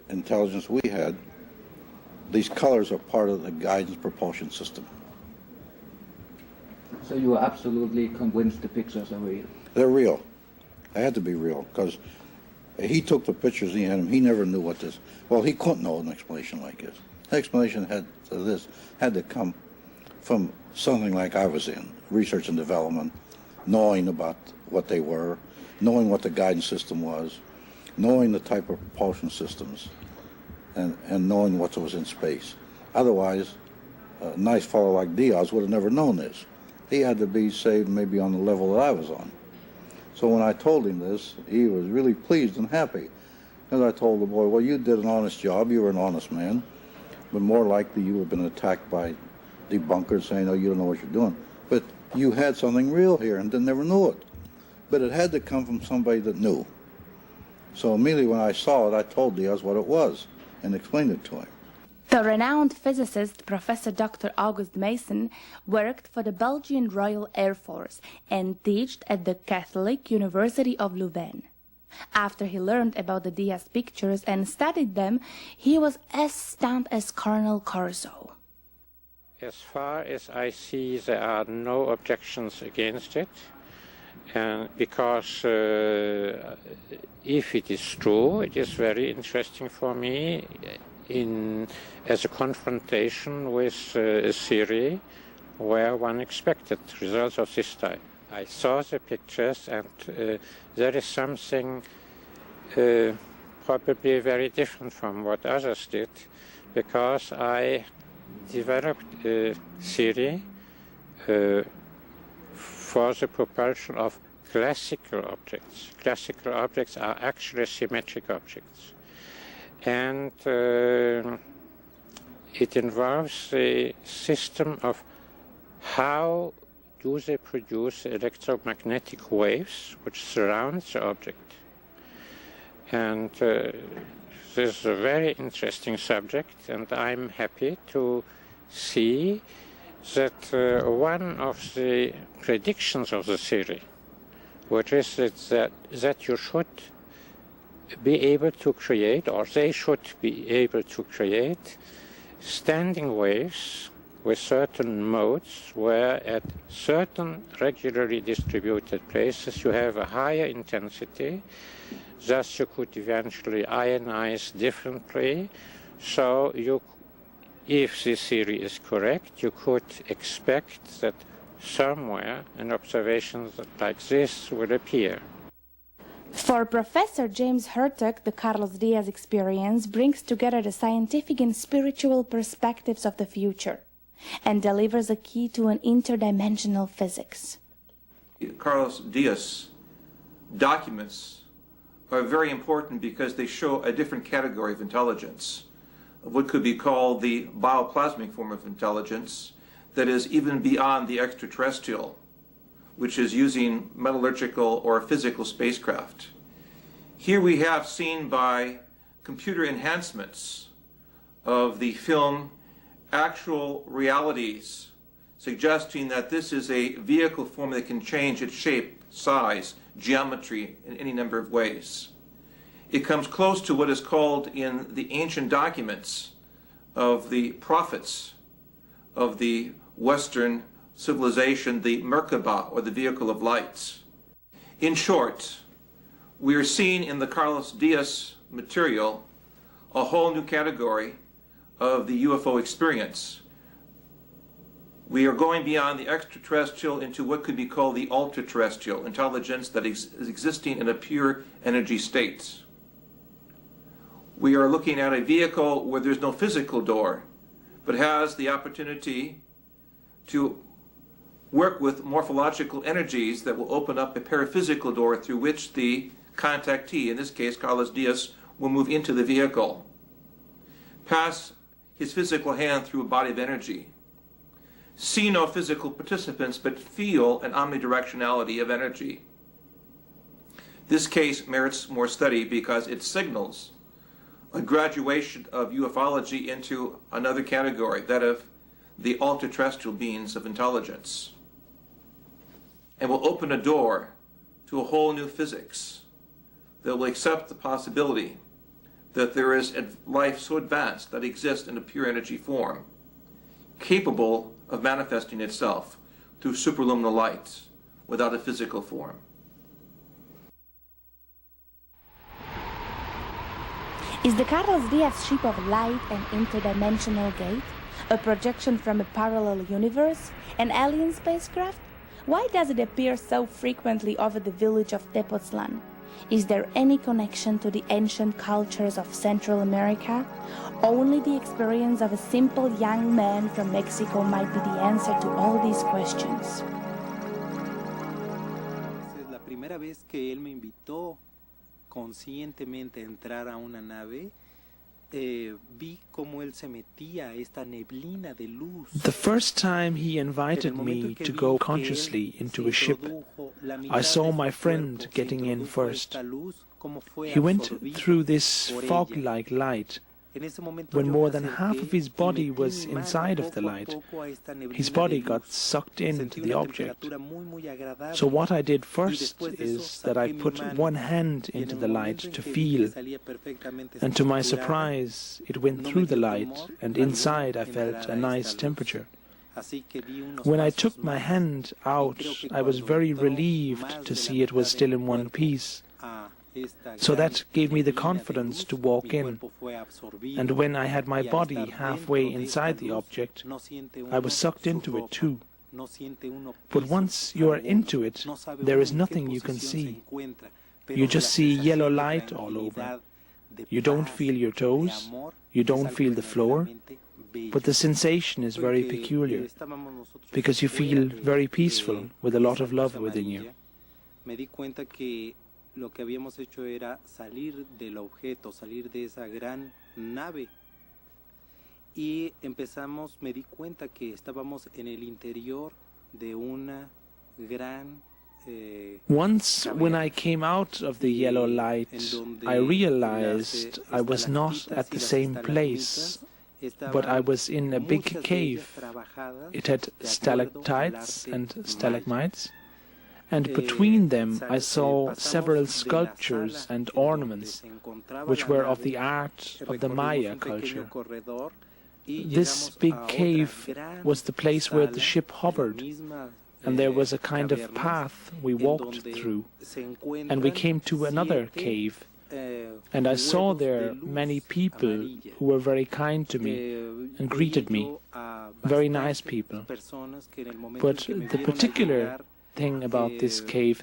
intelligence we had, these colors are part of the guidance propulsion system. So you are absolutely convinced the pictures are real? They're real. They had to be real, because he took the pictures and he had them. He never knew what this, well, he couldn't know an explanation like this. The explanation had to come from something like I was in, research and development, knowing about what they were, knowing what the guidance system was, knowing the type of propulsion systems, and knowing what was in space. Otherwise, a nice fellow like Diaz would have never known this. He had to be saved maybe on the level that I was on. So when I told him this, he was really pleased and happy. And I told the boy, well, you did an honest job, you were an honest man, but more likely you have been attacked by debunkers saying, oh, you don't know what you're doing. But you had something real here and never knew it. But it had to come from somebody that knew. So immediately when I saw it, I told Diaz what it was and explained it to him. The renowned physicist Professor Dr. August Mason worked for the Belgian Royal Air Force and taught at the Catholic University of Louvain. After he learned about the Diaz pictures and studied them, he was as stunned as Colonel Corso. As far as I see, there are no objections against it, and because if it is true, it is very interesting for me as a confrontation with a theory where one expected results of this type. I saw the pictures, and there is something probably very different from what others did, because I developed a theory for the propulsion of classical objects. Classical objects are actually symmetric objects. And it involves a system of how do they produce electromagnetic waves which surround the object. And this is a very interesting subject, and I'm happy to see that one of the predictions of the theory, which is that you should be able to create, or they should be able to create, standing waves with certain modes where at certain regularly distributed places you have a higher intensity, thus you could eventually ionize differently. So if this theory is correct, you could expect that somewhere an observation like this will appear. For Professor James Hertog, the Carlos Diaz Experience brings together the scientific and spiritual perspectives of the future and delivers a key to an interdimensional physics. Carlos Diaz documents are very important because they show a different category of intelligence, what could be called the bioplasmic form of intelligence that is even beyond the extraterrestrial, which is using metallurgical or physical spacecraft. Here we have seen by computer enhancements of the film actual realities, suggesting that this is a vehicle form that can change its shape, size, geometry in any number of ways. It comes close to what is called in the ancient documents of the prophets of the Western civilization, the Merkaba, or the vehicle of lights. In short, we are seeing in the Carlos Diaz material a whole new category of the UFO experience. We are going beyond the extraterrestrial into what could be called the ultra-terrestrial intelligence that is existing in a pure energy state. We are looking at a vehicle where there's no physical door, but has the opportunity to work with morphological energies that will open up a paraphysical door through which the contactee, in this case Carlos Diaz, will move into the vehicle, pass his physical hand through a body of energy, see no physical participants but feel an omnidirectionality of energy. This case merits more study because it signals a graduation of ufology into another category, that of the ultra-terrestrial beings of intelligence, and will open a door to a whole new physics that will accept the possibility that there is a life so advanced that exists in a pure energy form, capable of manifesting itself through superluminal light without a physical form. Is the Carlos Diaz ship of light an interdimensional gate? A projection from a parallel universe? An alien spacecraft? Why does it appear so frequently over the village of Tepoztlan? Is there any connection to the ancient cultures of Central America? Only the experience of a simple young man from Mexico might be the answer to all these questions. Es la primera vez que él me invitó conscientemente a entrar a una nave. Vi cómo él se metía a esta neblina de luz. The first time he invited me to go consciously into a ship, I saw my friend getting in first. He went through this fog-like light when more than half of his body was inside of the light. His body got sucked into the object. So what I did first is that I put one hand into the light to feel, and to my surprise it went through the light, and inside I felt a nice temperature. When I took my hand out, I was very relieved to see it was still in one piece. So that gave me the confidence to walk in, and when I had my body halfway inside the object, I was sucked into it too. But once you are into it, there is nothing you can see. You just see yellow light all over. You don't feel your toes, you don't feel the floor, but the sensation is very peculiar, because you feel very peaceful with a lot of love within you. Lo que habíamos hecho era salir del objeto, salir de esa gran nave. Y empezamos, me di cuenta que estábamos en el interior de una gran Once, when I came out of the yellow light, I realized I was not at the same place, but I was in a big cave. It had stalactites and stalagmites, and between them I saw several sculptures and ornaments, which were of the art of the Maya culture. This big cave was the place where the ship hovered, and there was a kind of path we walked through, and we came to another cave, and I saw there many people who were very kind to me and greeted me, very nice people. But the particular thing about this cave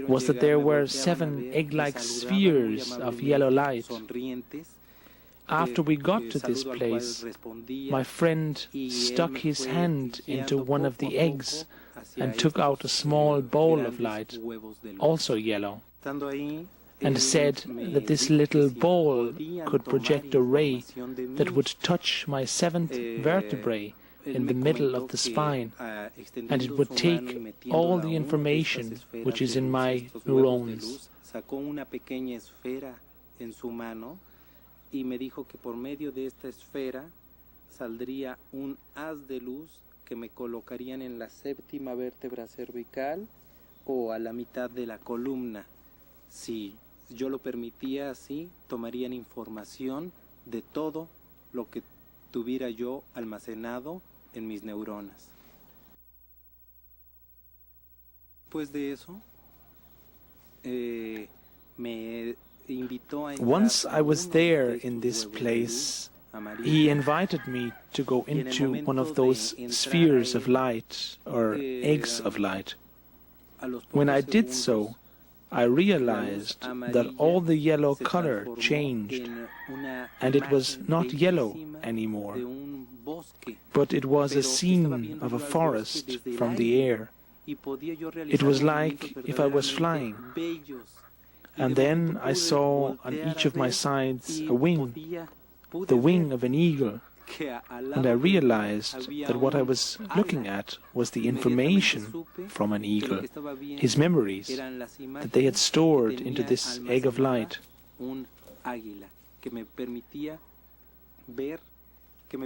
was that there were 7 egg-like spheres of yellow light. After we got to this place, my friend stuck his hand into one of the eggs and took out a small bowl of light, also yellow, and said that this little bowl could project a ray that would touch my 7th vertebrae in the middle of the spine, and it would take all the information which is in my neurons. Y me dijo que por medio de esta esfera saldría un haz de luz que me colocarían en la 7ª vértebra cervical o a la mitad de la columna. Si yo lo permitía así, tomarían información de todo lo que tuviera yo almacenado en mis neuronas. Después de eso, once I was there in this place, he invited me to go into one of those spheres of light, or eggs of light. When I did so, I realized that all the yellow color changed, and it was not yellow anymore, but it was a scene of a forest from the air. It was like if I was flying. And then I saw on each of my sides a wing, the wing of an eagle, and I realized that what I was looking at was the information from an eagle, his memories, that they had stored into this egg of light. Que me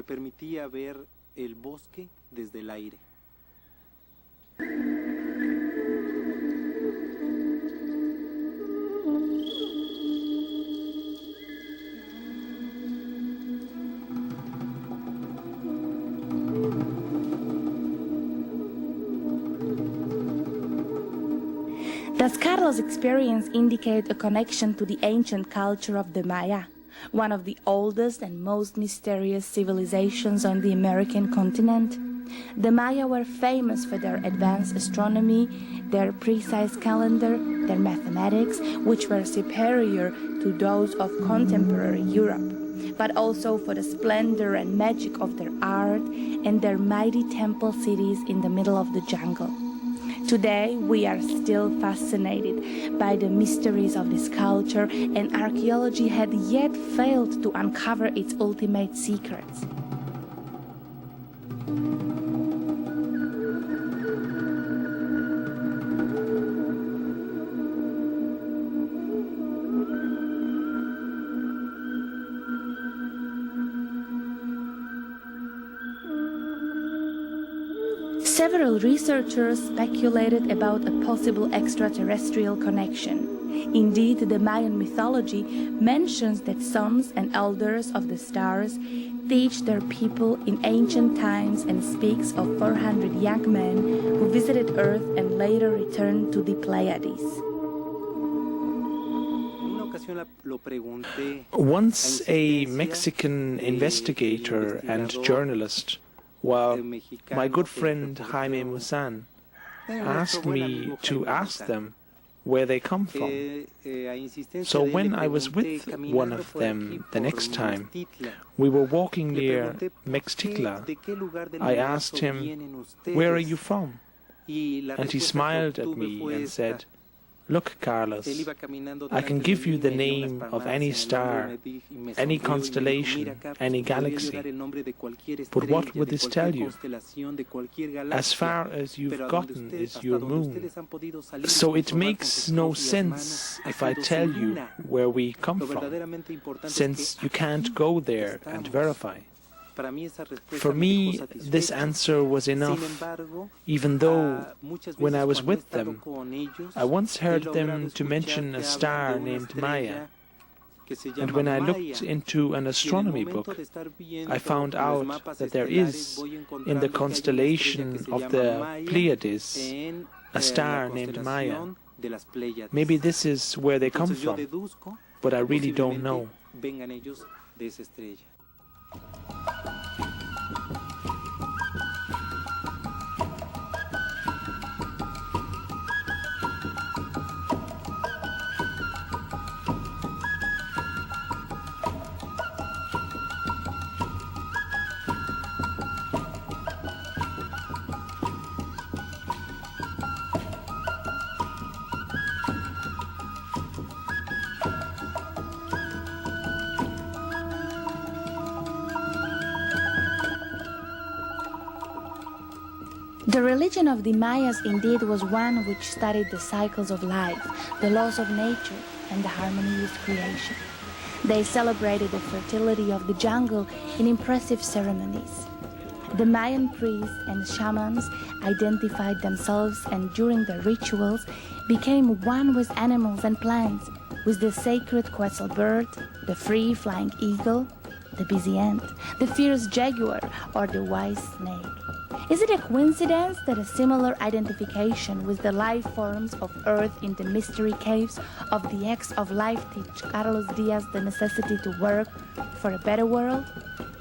permitía ver el bosque desde el aire. Does Carlos' experience indicate a connection to the ancient culture of the Maya, one of the oldest and most mysterious civilizations on the American continent? The Maya were famous for their advanced astronomy, their precise calendar, their mathematics, which were superior to those of contemporary Europe, but also for the splendor and magic of their art and their mighty temple cities in the middle of the jungle. Today, we are still fascinated by the mysteries of this culture, and archaeology had yet failed to uncover its ultimate secrets. Several researchers speculated about a possible extraterrestrial connection. Indeed, the Mayan mythology mentions that sons and elders of the stars teach their people in ancient times and speaks of 400 young men who visited Earth and later returned to the Pleiades. Once a Mexican investigator and journalist, my good friend Jaime Musan, asked me to ask them where they come from. So when I was with one of them the next time, we were walking near Mextitla. I asked him, "Where are you from?" And he smiled at me and said, "Look, Carlos, I can give you the name of any star, any constellation, any galaxy. But what would this tell you? As far as you've gotten is your moon. So it makes no sense if I tell you where we come from, since you can't go there and verify." For me, this answer was enough, even though, when I was with them, I once heard them to mention a star named Maya, and when I looked into an astronomy book, I found out that there is, in the constellation of the Pleiades, a star named Maya. Maybe this is where they come from, but I really don't know. The religion of the Mayas indeed was one which studied the cycles of life, the laws of nature, and the harmony with creation. They celebrated the fertility of the jungle in impressive ceremonies. The Mayan priests and shamans identified themselves and during their rituals became one with animals and plants, with the sacred quetzal bird, the free-flying eagle, the busy ant, the fierce jaguar, or the wise snake. Is it a coincidence that a similar identification with the life forms of Earth in the mystery caves of the X of Life teach Carlos Diaz the necessity to work for a better world,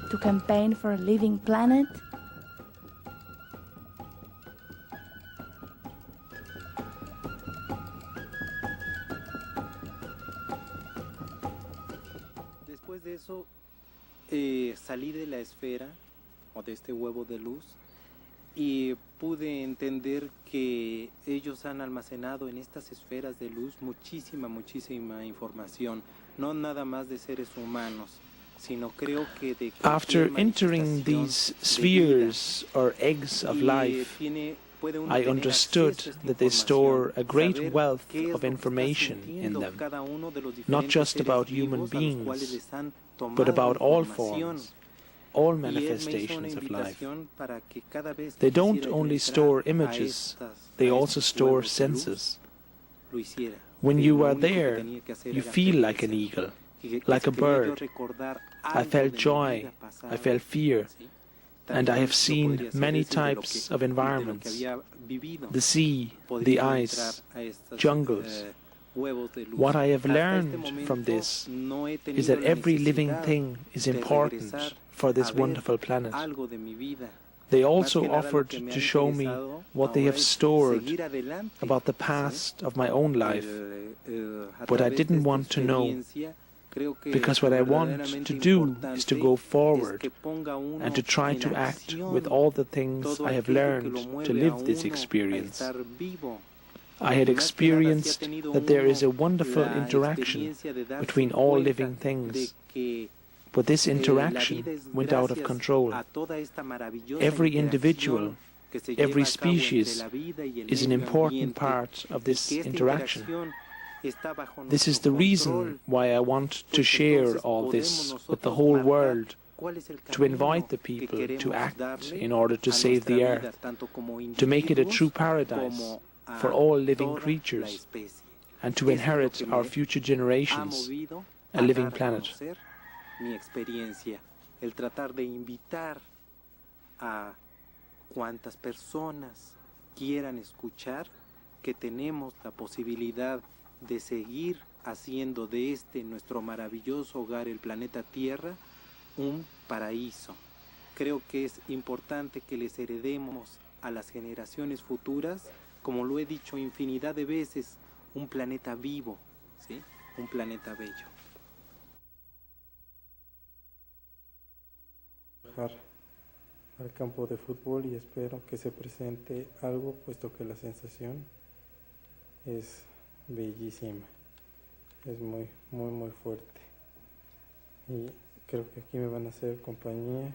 to campaign for a living planet? Después de eso, salí de la esfera o de este huevo de luz y pude entender que ellos han almacenado en estas esferas de luz muchísima información, no nada más de seres humanos, sino creo que de After entering these spheres or eggs of life, I understood that they store a great wealth of information in them, not just about human beings, but about all forms, all manifestations of life. They don't only store images, they also store senses. When you are there, you feel like an eagle, like a bird. I felt joy, I felt fear, and I have seen many types of environments: the sea, the ice, jungles. What I have learned from this is that every living thing is important for this wonderful planet. They also offered to show me what they have stored about the past of my own life, but I didn't want to know, because what I want to do is to go forward and to try to act with all the things I have learned to live this experience. I had experienced that there is a wonderful interaction between all living things, but this interaction went out of control. Every individual, every species is an important part of this interaction. This is the reason why I want to share all this with the whole world, to invite the people to act in order to save the earth, to make it a true paradise for all living creatures, and to inherit our future generations a living planet. Mi experiencia, el tratar de invitar a cuantas personas quieran escuchar que tenemos la posibilidad de seguir haciendo de este nuestro maravilloso hogar, el planeta Tierra, un paraíso. Creo que es importante que les heredemos a las generaciones futuras, como lo he dicho infinidad de veces, un planeta vivo, ¿sí? Un planeta bello. Al campo de fútbol y espero que se presente algo, puesto que la sensación es bellísima, es muy fuerte, y creo que aquí me van a hacer compañía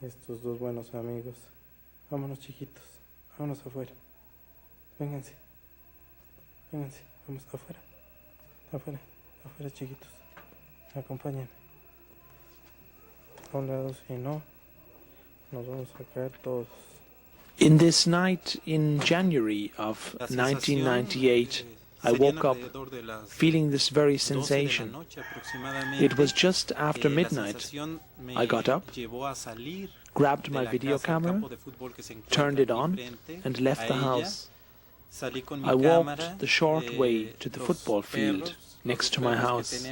estos dos buenos amigos. Vámonos, chiquitos, vámonos afuera, vénganse, vamos afuera chiquitos, acompáñenme a un lado, si no nos vamos a caer todos. In this night in January of 1998, I woke up feeling this very sensation. It was just after midnight. I got up, grabbed my video camera, turned it on, and left the house. I walked the short way to the football field next to my house,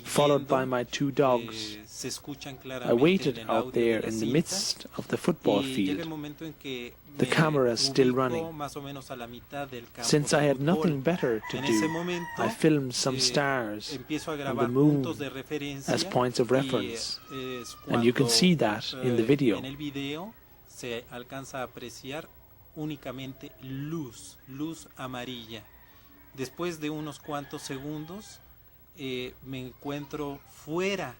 followed by my two dogs. I waited out there in the midst of the football field, the camera still running. Since I had nothing better to do, I filmed some stars and the moon as points of reference, and you can see that in the video. Únicamente luz amarilla. Después de unos cuantos segundos me encuentro fuera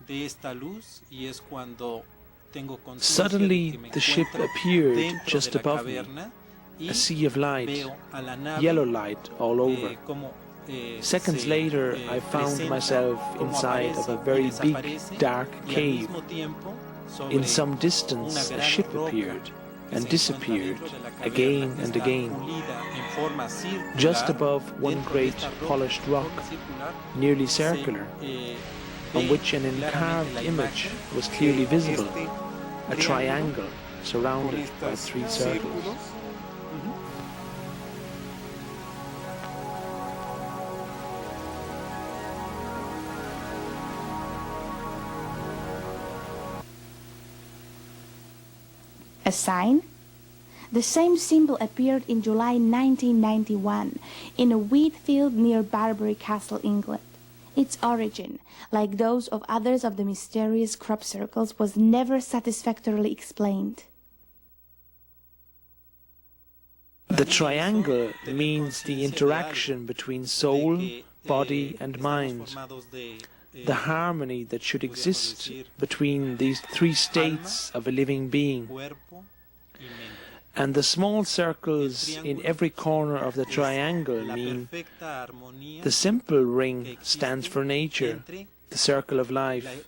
de esta luz y es cuando tengo conciencia de que me the ship appeared just above me, a sea of light, yellow light all over. Seconds later, I found myself inside of a very big, dark cave. In some distance, a ship appeared and disappeared again and again. Just above one great polished rock, nearly circular, on which an encarved image was clearly visible, a triangle surrounded by three circles. A sign? The same symbol appeared in July 1991 in a wheat field near Barbary Castle, England. Its origin, like those of others of the mysterious crop circles, was never satisfactorily explained. The triangle means the interaction between soul, body and mind, the harmony that should exist between these three states of a living being. And the small circles in every corner of the triangle mean the simple ring stands for nature, the circle of life.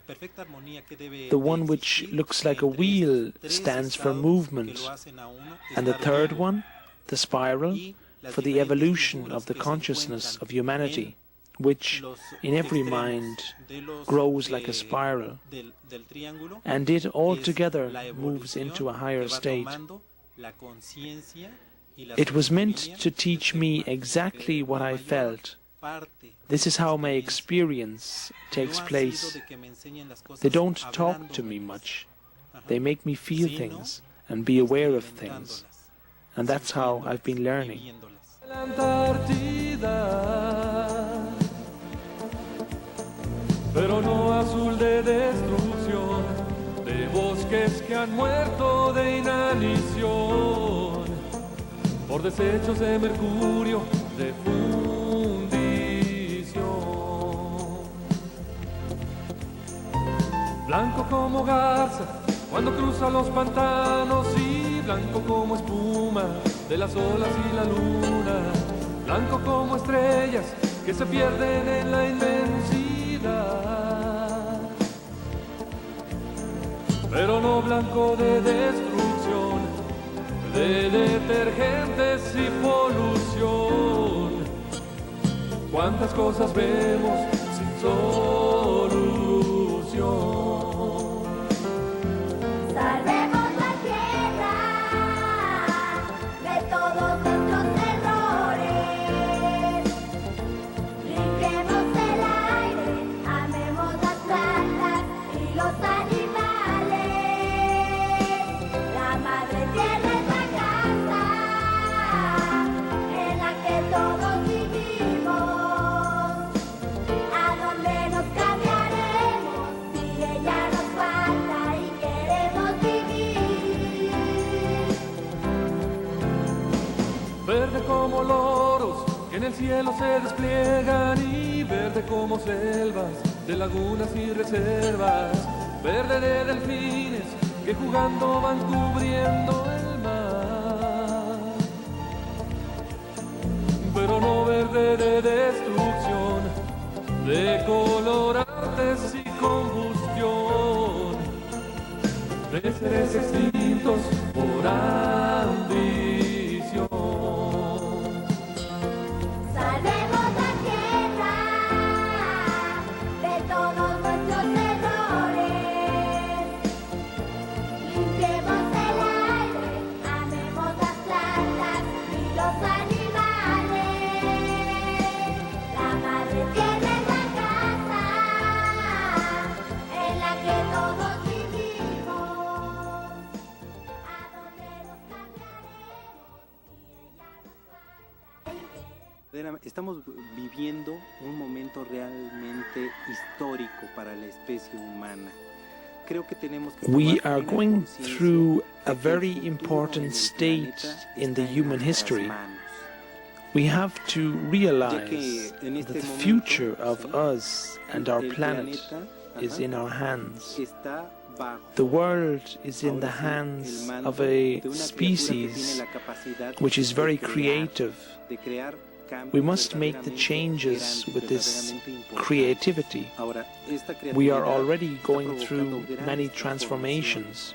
The one which looks like a wheel stands for movement. And the third one, the spiral, for the evolution of the consciousness of humanity, which in every mind grows like a spiral, and it altogether moves into a higher state. It was meant to teach me exactly what I felt. This is how my experience takes place. They don't talk to me much. They make me feel things and be aware of things. And that's how I've been learning. Pero no azul de destrucción, de bosques que han muerto de inanición, por desechos de mercurio, de fundición. Blanco como garza, cuando cruza los pantanos, y blanco como espuma, de las olas y la luna, blanco como estrellas, que se pierden en la inmensidad. pero no blanco de destrucción, de detergentes y polución. Cuántas cosas vemos sin solución. Salvemos la tierra de todos nuestros errores. Limpiemos el aire, amemos las plantas y los animales. La madre tierra es la casa en la que todos vivimos. ¿A dónde nos cambiaremos si ella nos falta y queremos vivir? Verde como loros que en el cielo se despliegan y verde como selvas de lagunas y reservas, verde de delfines que jugando van cubriendo el mar, pero no verde de destrucción, de colorantes y combustión, de seres extintos por ambición. Salvemos la tierra de todos nuestros errores. Limpiemos el aire, amemos las plantas y los animales. La madre tierra es la casa en la que todos vivimos. ¿A dónde nos cambiaremos? Estamos viviendo un momento realmente histórico para la especie humana. Creo que tenemos que We tomar are plena going conciencia through a de que el very futuro important del state planeta in the está en human nuestras history. manos. We have to Ya realize que en that este the momento, future of us and our el planet planeta, is in our hands. está bajo The world is in the ahora sí, hands el mando of de a una criatura que species tiene la capacidad which is de very crear, creative. de crear cambios We must make the verdaderamente changes grandes, with this verdaderamente importantes. creativity. Ahora, esta We are creatividad already está going provocando through grandes many transformations.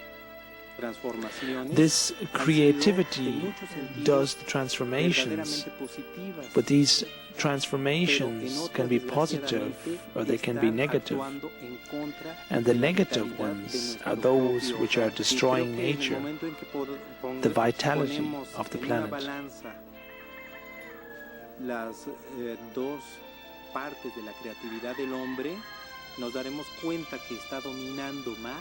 transformaciones This han sido, creativity en muchos sentidos, does the transformations, verdaderamente positivas, but these pero en transformations otras, can be positive or they can be están negative. actuando en contra And the de la negative vitalidad de ones nuestro are those propio which are hogar. Y destroying creo que en el nature, momento en que the vitality ponemos of the en una planet. balanza las dos partes de la creatividad del hombre, nos daremos cuenta que está dominando más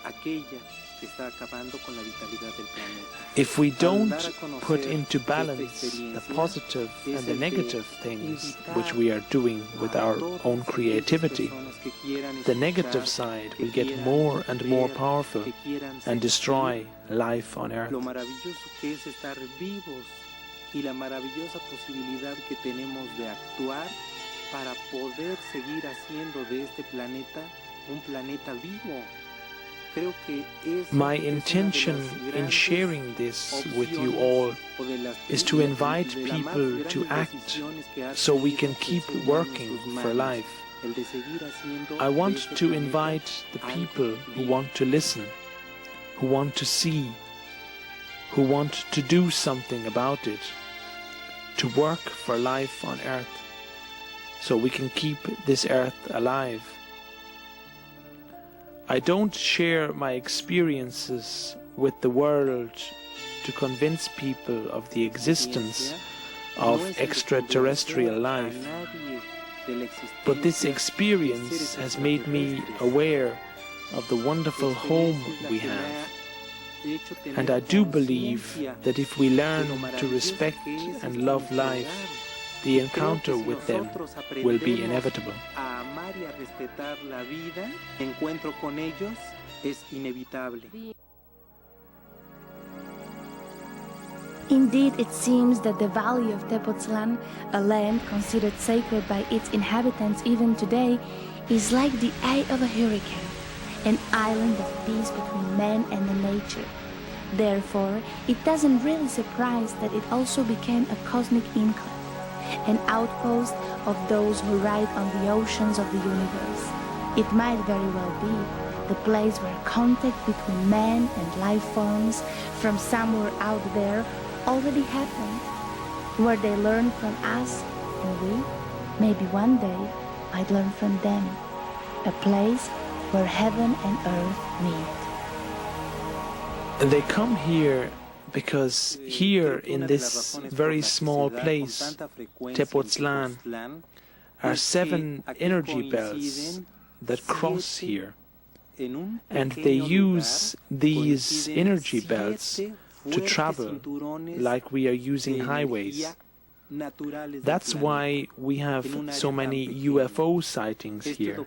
aquella que está acabando con la vitalidad del planeta. If we don't Al dar a conocer put into esta balance the experiencia, positive es and the el de negative things invitar which we are doing with a our todas own aquellas creativity, personas que quieran the escuchar, negative side que will get quieran more and more ver, powerful que quieran and destroy sentir life on earth. lo maravilloso que es estar vivos y la maravillosa posibilidad que tenemos de actuar para poder seguir haciendo de este planeta un planeta vivo. Creo que My intention in sharing this with you all is to invite people to act so we can keep working for life. I want to invite the people who want to listen, who want to see, who want to do something about it, to work for life on earth so we can keep this earth alive. I don't share my experiences with the world to convince people of the existence of extraterrestrial life, but this experience has made me aware of the wonderful home we have. And I do believe that if we learn to respect and love life, the encounter with them will be inevitable. A amar y a respetar la vida, encuentro con ellos es inevitable. Indeed, it seems that the Valley of Tepoztlan, a land considered sacred by its inhabitants even today, is like the eye of a hurricane, an island of peace between man and the nature. Therefore, it doesn't really surprise that it also became a cosmic enclave, an outpost of those who ride on the oceans of the universe. It might very well be the place where contact between man and life forms from somewhere out there already happened, where they learn from us and we, maybe one day, might learn from them. A place where heaven and earth meet. And they come here because here in this very small place, Tepoztlan, are 7 energy belts that cross here. And they use these energy belts to travel like we are using highways. That's why we have so many UFO sightings here.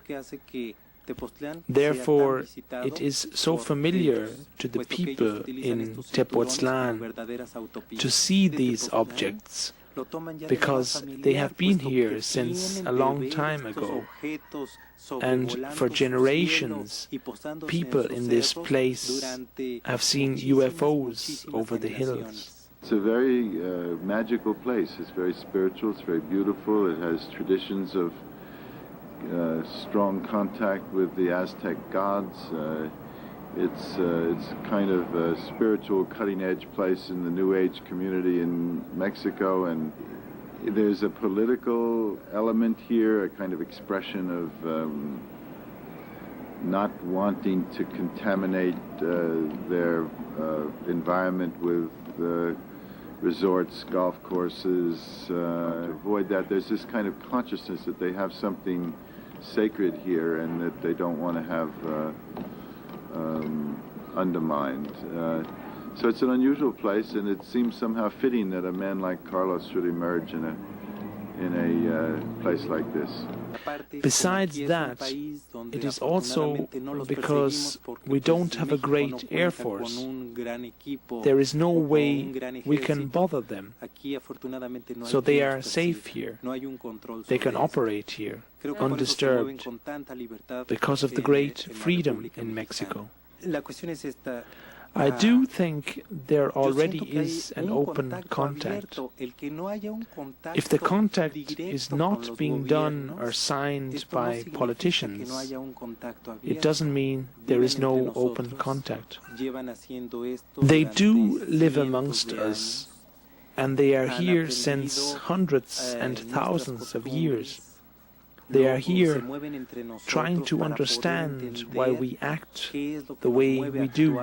Therefore, it is so familiar to the people in Tepoztlan to see these objects, because they have been here since a long time ago. And for generations, people in this place have seen UFOs over the hills. It's a very magical place. It's very spiritual, it's very beautiful. It has traditions of strong contact with the Aztec gods. It's kind of a spiritual cutting-edge place in the New Age community in Mexico, and there's a political element here, a kind of expression of not wanting to contaminate their environment with resorts, golf courses. To avoid that, there's this kind of consciousness that they have something sacred here and that they don't want to have undermined. So it's an unusual place, and it seems somehow fitting that a man like Carlos should emerge in a place like this. Besides that, it is also because we don't have a great air force. There is no way we can bother them. So they are safe here. They can operate here, undisturbed, because of the great freedom in Mexico. I do think there already is an open contact. If the contact is not being done or signed by politicians, it doesn't mean there is no open contact. They do live amongst us, and they are here since hundreds and thousands of years. They are here trying to understand why we act the way we do.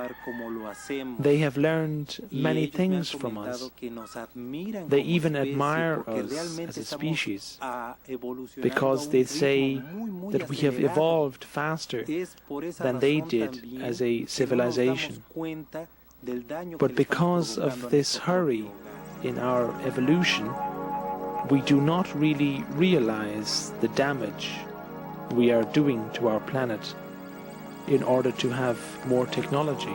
They have learned many things from us. They even admire us as a species, because they say that we have evolved faster than they did as a civilization. But because of this hurry in our evolution, we do not really realize the damage we are doing to our planet in order to have more technology.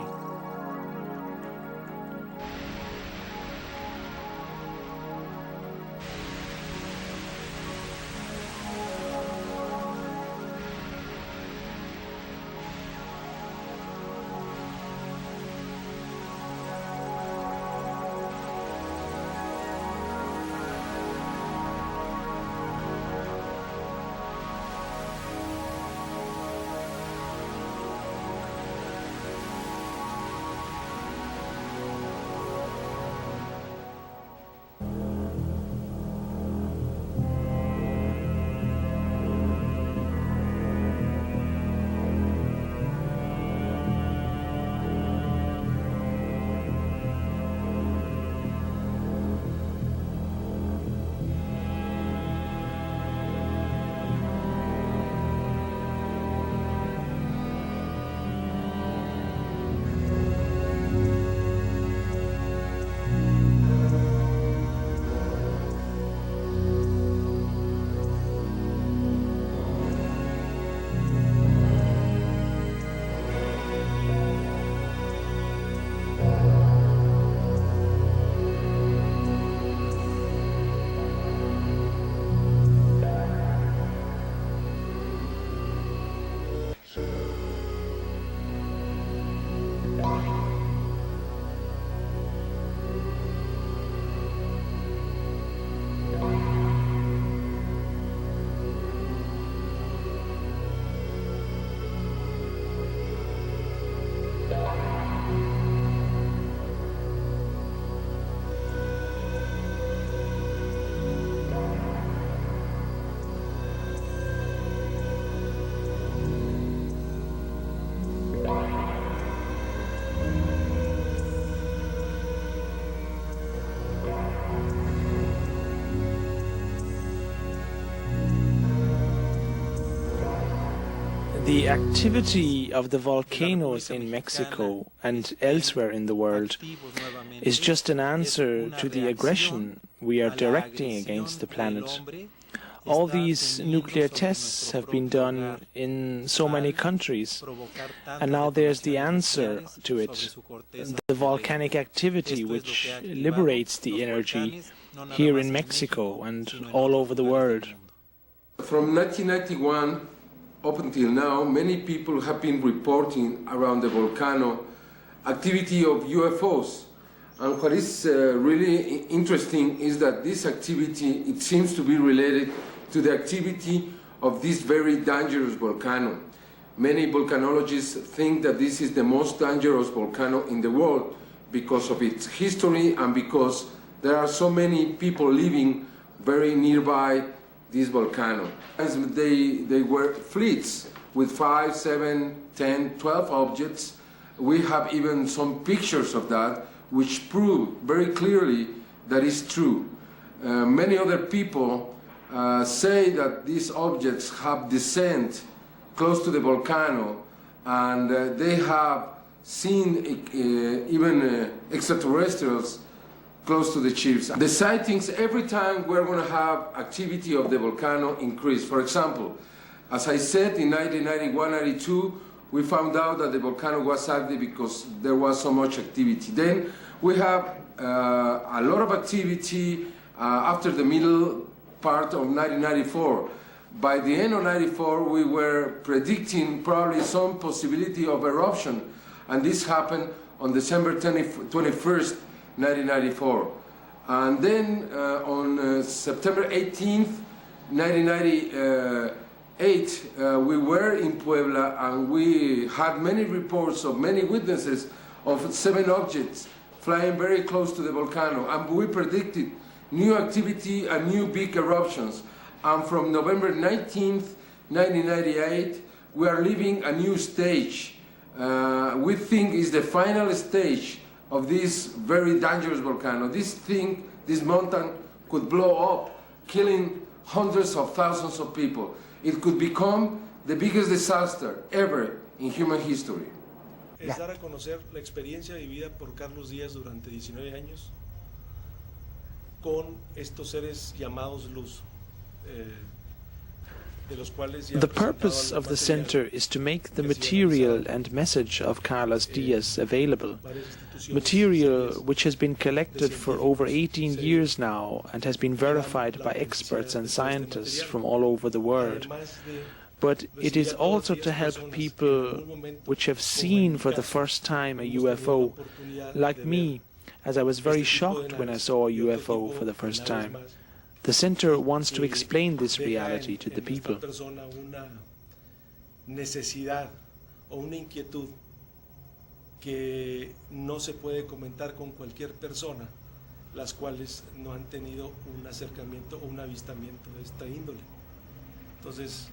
The activity of the volcanoes in Mexico and elsewhere in the world is just an answer to the aggression we are directing against the planet. All these nuclear tests have been done in so many countries, and now there's the answer to it, the volcanic activity which liberates the energy here in Mexico and all over the world. From 1991 up until now, many people have been reporting around the volcano activity of UFOs. And what is really interesting is that this activity, it seems to be related to the activity of this very dangerous volcano. Many volcanologists think that this is the most dangerous volcano in the world because of its history and because there are so many people living very nearby this volcano. They were fleets with 5, 7, 10, 12 objects. We have even some pictures of that which prove very clearly that is true. Many other people say that these objects have descent close to the volcano and they have seen even extraterrestrials close to the chiefs. The sightings, every time we're going to have activity of the volcano increase. For example, as I said, in 1991-92, we found out that the volcano was active because there was so much activity. Then we have a lot of activity after the middle part of 1994. By the end of 94, we were predicting probably some possibility of eruption, and this happened on December 21st, 1994. And then on September 18th, 1998, we were in Puebla and we had many reports of many witnesses of 7 objects flying very close to the volcano. And we predicted new activity and new big eruptions. And from November 19th, 1998, we are living a new stage. We think is the final stage of this very dangerous volcano. This mountain could blow up, killing hundreds of thousands of people. It could become the biggest disaster ever in human history. Es dar a conocer la experiencia vivida por Carlos Díaz durante 19 años con estos seres llamados luz. The purpose of the center is to make the material and message of Carlos Diaz available, material which has been collected for over 18 years now and has been verified by experts and scientists from all over the world. But it is also to help people which have seen for the first time a UFO, like me, as I was very shocked when I saw a UFO for the first time. The center wants to explain this reality to the people. Necesidad o una inquietud que no se puede comentar con cualquier persona, las cuales no han tenido un acercamiento o un avistamiento de esta índole. Entonces,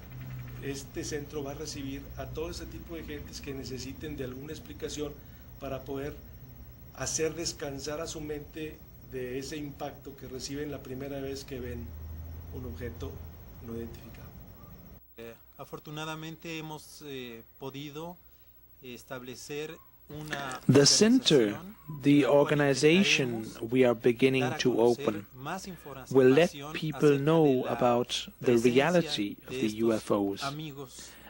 este centro va a recibir a todo ese tipo de gentes que necesiten de alguna explicación para poder hacer descansar a su mente de ese impacto que reciben la primera vez que ven un objeto no identificado. Afortunadamente hemos podido establecer una The center, the organization we are beginning to open, will let people know about the reality of the UFOs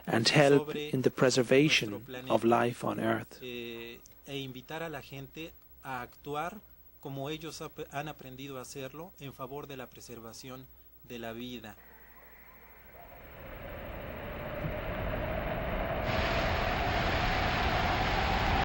and help in the preservation of life on Earth. E invitar a la gente a actuar como ellos han aprendido a hacerlo en favor de la preservación de la vida.